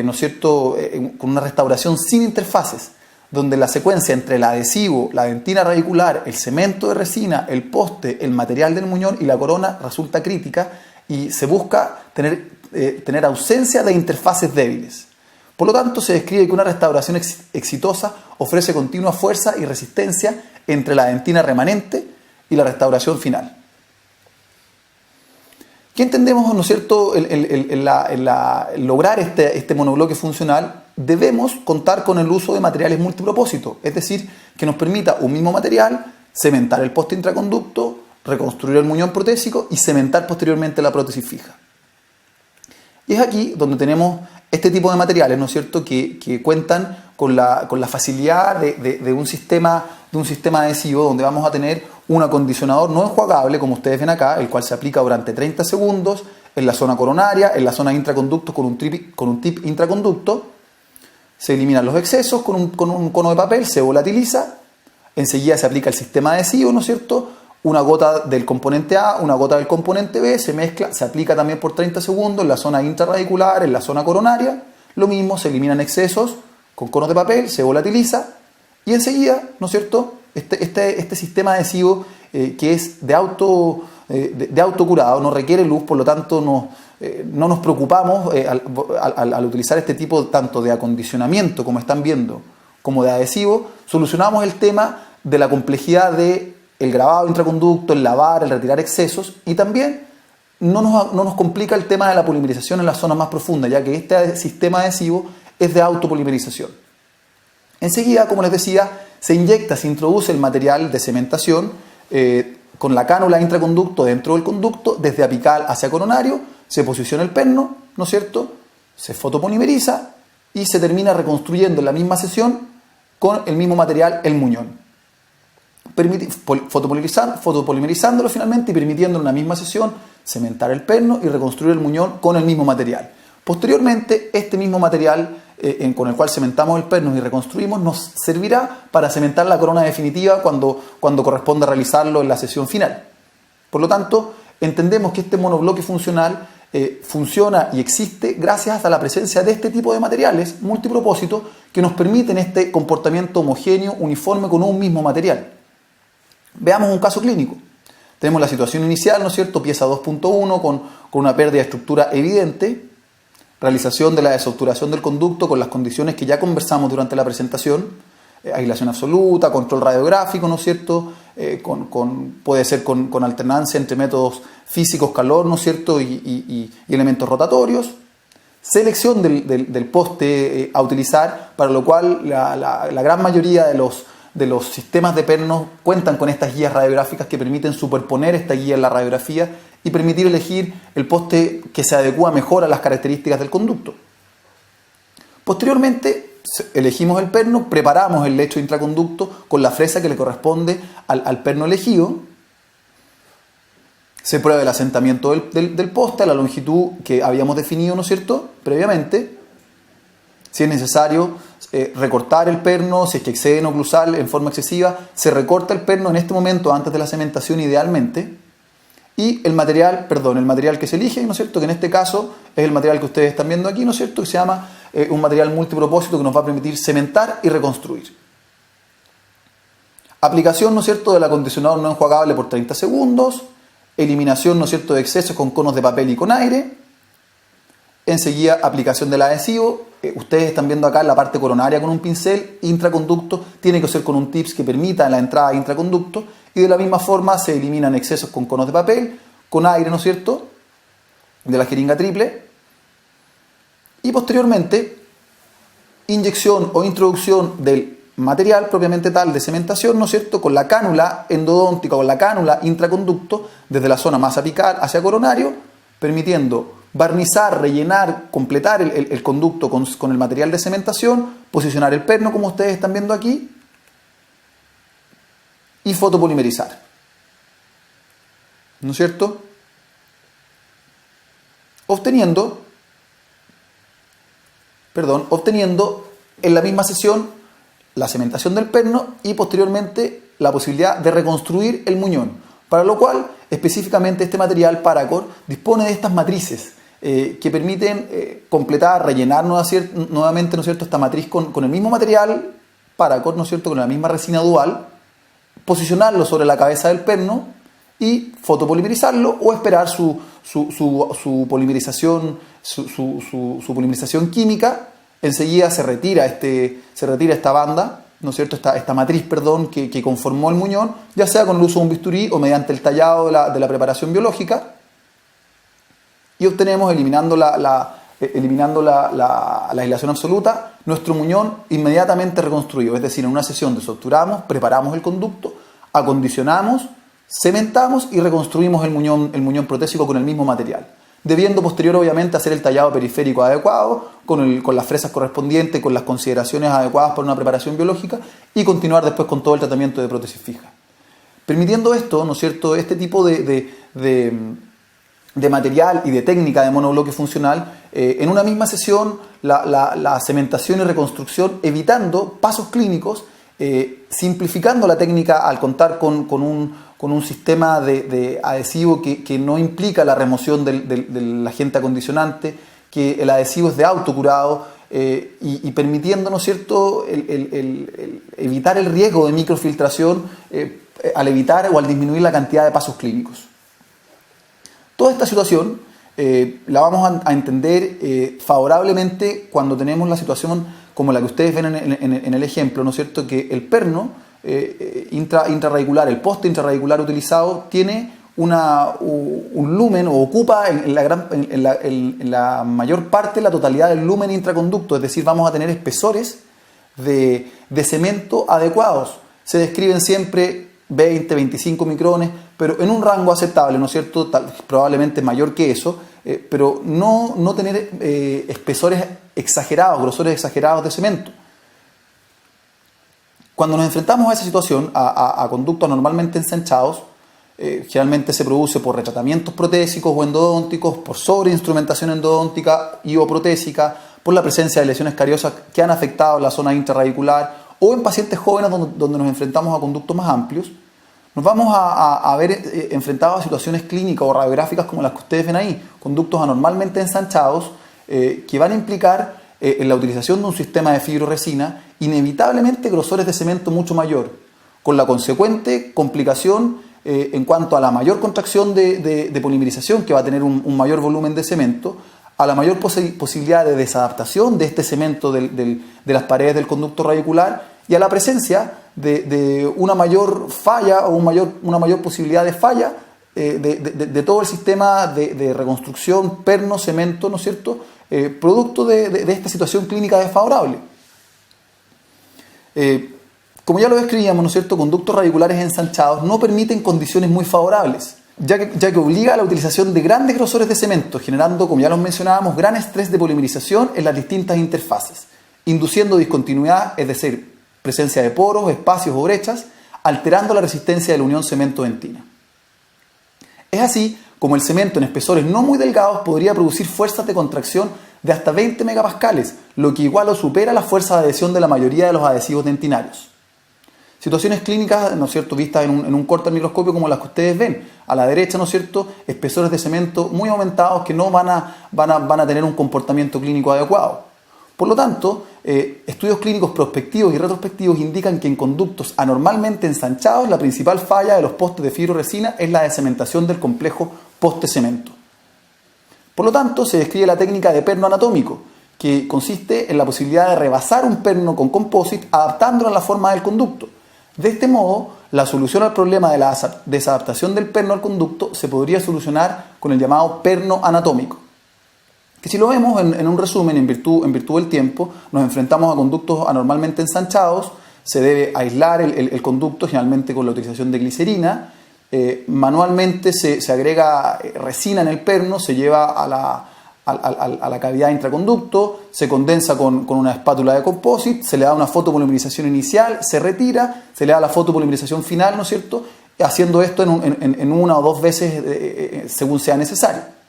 ¿no es cierto?, con una restauración sin interfaces, donde la secuencia entre el adhesivo, la dentina radicular, el cemento de resina, el poste, el material del muñón y la corona resulta crítica y se busca tener ausencia de interfaces débiles. Por lo tanto, se describe que una restauración exitosa ofrece continua fuerza y resistencia entre la dentina remanente y la restauración final. ¿Qué entendemos, ¿no es cierto?, en lograr este monobloque funcional? Debemos contar con el uso de materiales multipropósito, es decir, que nos permita un mismo material cementar el poste intraconducto, reconstruir el muñón protésico y cementar posteriormente la prótesis fija. Y es aquí donde tenemos este tipo de materiales, ¿no es cierto?, que cuentan con la facilidad de un sistema adhesivo, donde vamos a tener un acondicionador no enjuagable, como ustedes ven acá, el cual se aplica durante 30 segundos en la zona coronaria, en la zona intraconducto con un tip intraconducto. Se eliminan los excesos con un cono de papel, se volatiliza, enseguida se aplica el sistema adhesivo, ¿no es cierto?, una gota del componente A, una gota del componente B, se mezcla, se aplica también por 30 segundos en la zona intrarradicular, en la zona coronaria, lo mismo, se eliminan excesos con conos de papel, se volatiliza y enseguida, ¿no es cierto?, este sistema adhesivo que es de autocurado, no requiere luz, por lo tanto no nos preocupamos al utilizar este tipo tanto de acondicionamiento, como están viendo, como de adhesivo, solucionamos el tema de la complejidad de el grabado intraconducto, el lavar, el retirar excesos, y también no nos complica el tema de la polimerización en las zonas más profundas, ya que este sistema adhesivo es de autopolimerización. Enseguida, como les decía, se introduce el material de cementación con la cánula intraconducto dentro del conducto, desde apical hacia coronario, se posiciona el perno, ¿no es cierto?, se fotopolimeriza y se termina reconstruyendo en la misma sesión con el mismo material el muñón. Fotopolimerizándolo finalmente y permitiendo en la misma sesión cementar el perno y reconstruir el muñón con el mismo material. Posteriormente, este mismo material con el cual cementamos el perno y reconstruimos nos servirá para cementar la corona definitiva cuando corresponda realizarlo en la sesión final. Por lo tanto, entendemos que este monobloque funcional funciona y existe gracias a la presencia de este tipo de materiales multipropósito que nos permiten este comportamiento homogéneo, uniforme con un mismo material. Veamos un caso clínico. Tenemos la situación inicial, ¿no es cierto? Pieza 2.1 con una pérdida de estructura evidente, realización de la desobturación del conducto con las condiciones que ya conversamos durante la presentación, aislación absoluta, control radiográfico, ¿no es cierto? Puede ser con alternancia entre métodos físicos, calor, ¿no es cierto? Y elementos rotatorios. Selección del poste a utilizar, para lo cual la gran mayoría de los sistemas de pernos cuentan con estas guías radiográficas que permiten superponer esta guía en la radiografía y permitir elegir el poste que se adecua mejor a las características del conducto. Posteriormente, elegimos el perno, preparamos el lecho intraconducto con la fresa que le corresponde al perno elegido. Se prueba el asentamiento del poste a la longitud que habíamos definido, ¿no es cierto?, previamente. Si es necesario recortar el perno, si es que excede en oclusal en forma excesiva, se recorta el perno en este momento antes de la cementación idealmente. Y el material que se elige, ¿no es cierto?, que en este caso es el material que ustedes están viendo aquí, ¿no es cierto?, que se llama un material multipropósito que nos va a permitir cementar y reconstruir. Aplicación, ¿no es cierto?, del acondicionador no enjuagable por 30 segundos. Eliminación, ¿no es cierto?, de excesos con conos de papel y con aire. Enseguida, aplicación del adhesivo. Ustedes están viendo acá la parte coronaria con un pincel. Intraconducto tiene que ser con un tips que permita la entrada de intraconducto. Y de la misma forma se eliminan excesos con conos de papel, con aire, ¿no es cierto?, de la jeringa triple. Y posteriormente, inyección o introducción del material propiamente tal de cementación, ¿no es cierto?, con la cánula endodóntica o la cánula intraconducto desde la zona más apical hacia coronario, permitiendo barnizar, rellenar, completar el conducto con el material de cementación, posicionar el perno como ustedes están viendo aquí y fotopolimerizar. ¿No es cierto? Obteniendo en la misma sesión la cementación del perno y posteriormente la posibilidad de reconstruir el muñón, para lo cual específicamente este material Paracord dispone de estas matrices que permiten completar, rellenar nuevamente, ¿no es cierto?, esta matriz con el mismo material Paracord, ¿no es cierto?, con la misma resina dual, posicionarlo sobre la cabeza del perno y fotopolimerizarlo o esperar su polimerización, su polimerización química. Enseguida se retira esta banda, ¿no es cierto?, esta matriz, que conformó el muñón, ya sea con el uso de un bisturí o mediante el tallado de la preparación biológica, y obtenemos, eliminando la aislación absoluta, nuestro muñón inmediatamente reconstruido. Es decir, en una sesión desobturamos, preparamos el conducto, acondicionamos, cementamos y reconstruimos el muñón protésico con el mismo material, debiendo posterior obviamente hacer el tallado periférico adecuado con las fresas correspondientes, con las consideraciones adecuadas para una preparación biológica, y continuar después con todo el tratamiento de prótesis fija. Permitiendo esto, ¿no es cierto?, este tipo de material y de técnica de monobloque funcional en una misma sesión, la cementación y reconstrucción, evitando pasos clínicos, simplificando la técnica al contar con un sistema de adhesivo que no implica la remoción del agente acondicionante, que el adhesivo es de autocurado, y permitiendo, ¿no es cierto?, el evitar el riesgo de microfiltración al evitar o al disminuir la cantidad de pasos clínicos. Toda esta situación la vamos a entender favorablemente cuando tenemos la situación como la que ustedes ven en el ejemplo, ¿no es cierto?, que el perno intraradicular, el poste intraradicular utilizado, tiene un lumen, o ocupa en la mayor parte la totalidad del lumen intraconducto, es decir, vamos a tener espesores de cemento adecuados. Se describen siempre 20, 25 micrones, pero en un rango aceptable, ¿no es cierto?, probablemente mayor que eso, pero no tener espesores exagerados, grosores exagerados de cemento. Cuando nos enfrentamos a esa situación, a conductos normalmente ensanchados, generalmente se produce por retratamientos protésicos o endodónticos, por sobreinstrumentación endodóntica y o protésica, por la presencia de lesiones cariosas que han afectado la zona intraradicular, o en pacientes jóvenes donde nos enfrentamos a conductos más amplios. nos vamos a ver enfrentados a situaciones clínicas o radiográficas como las que ustedes ven ahí, conductos anormalmente ensanchados que van a implicar en la utilización de un sistema de fibroresina inevitablemente grosores de cemento mucho mayor, con la consecuente complicación en cuanto a la mayor contracción de polimerización, que va a tener un mayor volumen de cemento, a la mayor posibilidad de desadaptación de este cemento de las paredes del conducto radicular y a la presencia de una mayor falla o una mayor posibilidad de falla de todo el sistema de reconstrucción perno-cemento, ¿no es cierto?, producto de esta situación clínica desfavorable. Como ya lo describíamos, ¿no es cierto?, conductos radiculares ensanchados no permiten condiciones muy favorables, ya que obliga a la utilización de grandes grosores de cemento, generando, como ya los mencionábamos, gran estrés de polimerización en las distintas interfaces, induciendo discontinuidad, es decir, presencia de poros, espacios o brechas, alterando la resistencia de la unión cemento-dentina. Es así como el cemento en espesores no muy delgados podría producir fuerzas de contracción de hasta 20 megapascales, lo que igual o supera la fuerza de adhesión de la mayoría de los adhesivos dentinarios. Situaciones clínicas, ¿no es cierto?, vistas en un corte al microscopio como las que ustedes ven. A la derecha, ¿no es cierto?, espesores de cemento muy aumentados que no van a tener un comportamiento clínico adecuado. Por lo tanto, estudios clínicos prospectivos y retrospectivos indican que en conductos anormalmente ensanchados la principal falla de los postes de fibroresina es la decementación del complejo poste-cemento. Por lo tanto, se describe la técnica de perno anatómico, que consiste en la posibilidad de rebasar un perno con composite adaptándolo a la forma del conducto. De este modo, la solución al problema de la desadaptación del perno al conducto se podría solucionar con el llamado perno anatómico. Que si lo vemos en un resumen, en virtud del tiempo, nos enfrentamos a conductos anormalmente ensanchados, se debe aislar el conducto generalmente con la utilización de glicerina, manualmente se agrega resina en el perno, se lleva a la cavidad intraconducto, se condensa con una espátula de composite, se le da una fotopolimerización inicial, se retira, se le da la fotopolimerización final, ¿no es cierto?, haciendo esto en una o dos veces según sea necesario.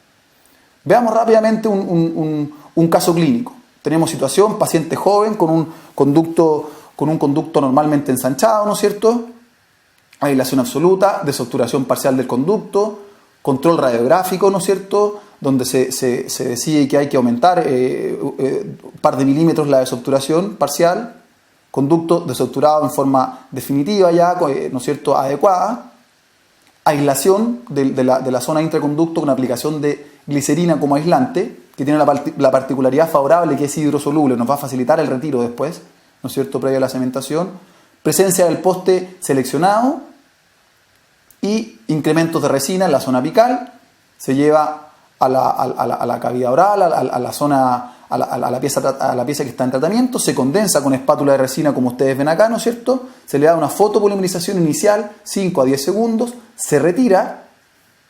Veamos rápidamente un caso clínico. Tenemos situación, paciente joven con un conducto normalmente ensanchado, ¿no es cierto?, aislación absoluta, desobturación parcial del conducto, control radiográfico, ¿no es cierto?, donde se decide que hay que aumentar un par de milímetros la desobturación parcial, conducto desobturado en forma definitiva ya, ¿no es cierto?, adecuada, aislación de la zona intraconducto con aplicación de glicerina como aislante, que tiene la particularidad favorable que es hidrosoluble, nos va a facilitar el retiro después, ¿no es cierto?, previo a la cementación, presencia del poste seleccionado y incrementos de resina en la zona apical, se lleva a la cavidad oral, a la pieza que está en tratamiento, se condensa con espátula de resina como ustedes ven acá, ¿no es cierto?, se le da una fotopolimerización inicial, 5 a 10 segundos, se retira,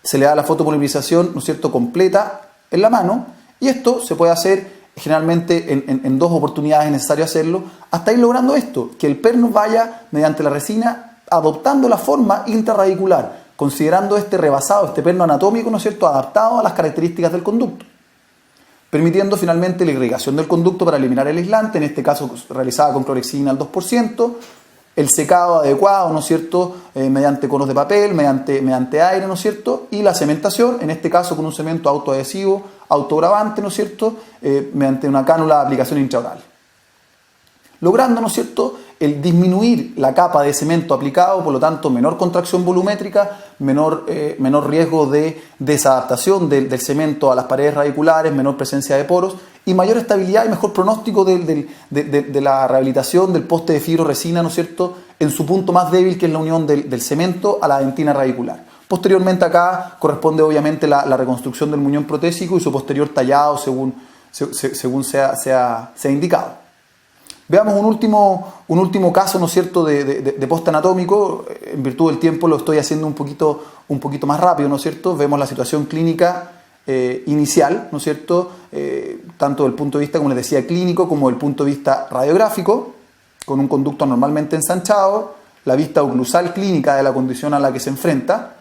se le da la fotopolimerización, ¿no es cierto?, completa en la mano, y esto se puede hacer generalmente en 2 oportunidades, es necesario hacerlo, hasta ir logrando esto, que el perno vaya mediante la resina adoptando la forma intraradicular, considerando este rebasado, este perno anatómico, ¿no es cierto?, adaptado a las características del conducto, permitiendo finalmente la irrigación del conducto para eliminar el aislante, en este caso realizada con clorexidina al 2%, el secado adecuado, ¿no es cierto?, mediante conos de papel, mediante aire, ¿no es cierto?, y la cementación, en este caso con un cemento autoadhesivo, autogravante, ¿no es cierto?, mediante una cánula de aplicación intraoral. Logrando, ¿no es cierto?, el disminuir la capa de cemento aplicado, por lo tanto menor contracción volumétrica, menor riesgo de desadaptación del cemento a las paredes radiculares, menor presencia de poros y mayor estabilidad y mejor pronóstico de la rehabilitación del poste de fibroresina, ¿no es cierto?, en su punto más débil, que es la unión del cemento a la dentina radicular. Posteriormente acá corresponde obviamente la reconstrucción del muñón protésico y su posterior tallado según sea indicado. Veamos un último caso, ¿no es cierto?, de poste anatómico. En virtud del tiempo lo estoy haciendo un poquito más rápido, ¿no es cierto? Vemos la situación clínica inicial, ¿no es cierto?, tanto del punto de vista, como les decía, clínico, como del punto de vista radiográfico, con un conducto normalmente ensanchado, la vista oclusal clínica de la condición a la que se enfrenta.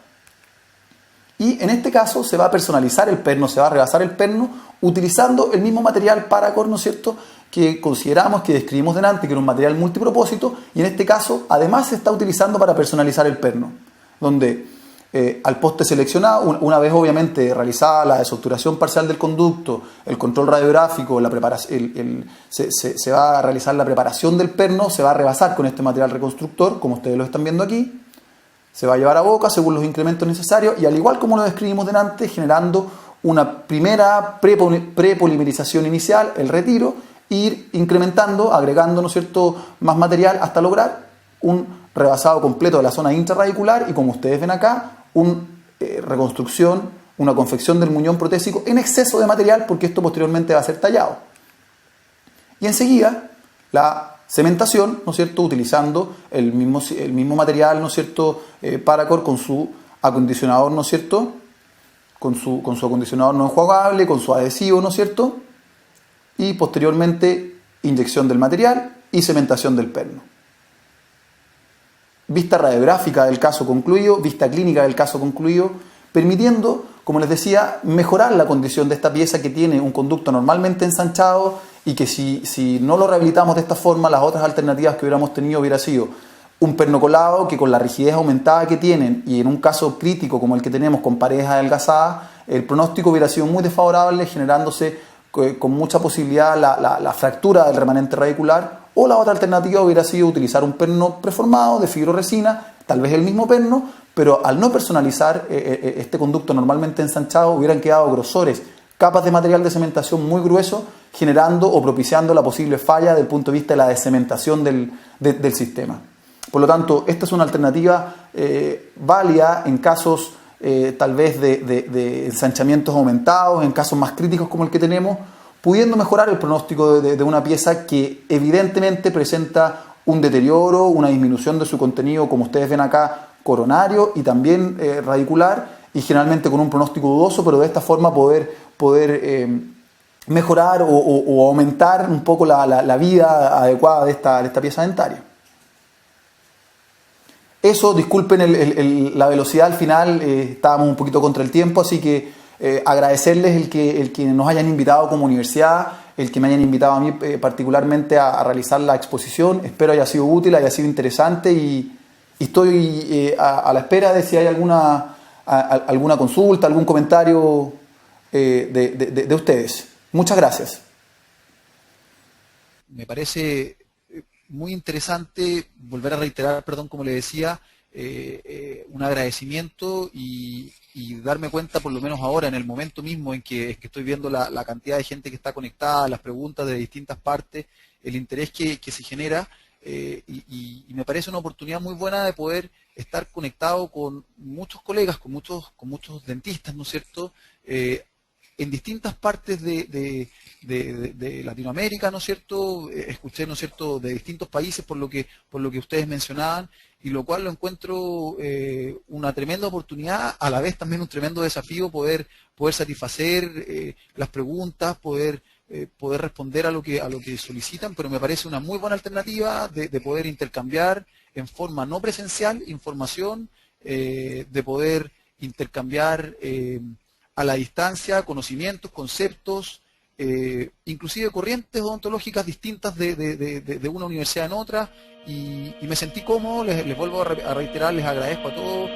Y en este caso se va a personalizar el perno, se va a rebasar el perno utilizando el mismo material Paracord, ¿no es cierto?, que consideramos, que describimos delante, que era un material multipropósito, y en este caso además se está utilizando para personalizar el perno. donde al poste seleccionado, una vez obviamente realizada la desobturación parcial del conducto, el control radiográfico, la preparación, se va a realizar la preparación del perno, se va a rebasar con este material reconstructor, como ustedes lo están viendo aquí, se va a llevar a boca según los incrementos necesarios y al igual como lo describimos delante, generando una primera prepolimerización inicial, el retiro, e ir incrementando, agregando, ¿no es cierto?, más material hasta lograr un rebasado completo de la zona intrarradicular y, como ustedes ven acá, una reconstrucción, una confección del muñón protésico en exceso de material, porque esto posteriormente va a ser tallado. Y enseguida la cementación, ¿no es cierto?, utilizando el mismo material, ¿no es cierto?, Paracord con su acondicionador, ¿no es cierto?, con su acondicionador no enjuagable, con su adhesivo, ¿no es cierto?, y posteriormente inyección del material y cementación del perno. Vista radiográfica del caso concluido, vista clínica del caso concluido, permitiendo, como les decía, mejorar la condición de esta pieza que tiene un conducto normalmente ensanchado y que si no lo rehabilitamos de esta forma, las otras alternativas que hubiéramos tenido hubiera sido un perno colado que con la rigidez aumentada que tienen y en un caso crítico como el que tenemos con paredes adelgazadas, el pronóstico hubiera sido muy desfavorable, generándose con mucha posibilidad la fractura del remanente radicular, o la otra alternativa hubiera sido utilizar un perno preformado de fibroresina, tal vez el mismo perno, pero al no personalizar este conducto normalmente ensanchado hubieran quedado grosores, capas de material de cementación muy grueso, generando o propiciando la posible falla desde el punto de vista de la descementación del sistema. Por lo tanto, esta es una alternativa válida en casos tal vez de ensanchamientos aumentados, en casos más críticos como el que tenemos, pudiendo mejorar el pronóstico de una pieza que evidentemente presenta un deterioro, una disminución de su contenido, como ustedes ven acá, coronario y también radicular, y generalmente con un pronóstico dudoso, pero de esta forma poder mejorar o aumentar un poco la vida adecuada de esta pieza dentaria. Eso, disculpen la velocidad al final, estábamos un poquito contra el tiempo, así que agradecerles el que nos hayan invitado como universidad, el que me hayan invitado a mí particularmente a realizar la exposición. Espero haya sido útil, haya sido interesante y estoy a la espera de si hay alguna consulta, algún comentario de ustedes. Muchas gracias. Me parece muy interesante volver a reiterar, como le decía, un agradecimiento y darme cuenta, por lo menos ahora, en el momento mismo en que estoy viendo la cantidad de gente que está conectada, las preguntas de distintas partes, el interés que se genera, y me parece una oportunidad muy buena de poder estar conectado con muchos colegas, con muchos dentistas, ¿no es cierto?, en distintas partes de Latinoamérica, ¿no es cierto? Escuché, ¿no es cierto?, de distintos países por lo que ustedes mencionaban, y lo cual lo encuentro una tremenda oportunidad, a la vez también un tremendo desafío poder satisfacer las preguntas, poder responder a lo que solicitan, pero me parece una muy buena alternativa de poder intercambiar en forma no presencial información, de poder intercambiar a la distancia conocimientos, conceptos, inclusive corrientes odontológicas distintas de una universidad en otra, y me sentí cómodo. Les vuelvo a reiterar, les agradezco a todos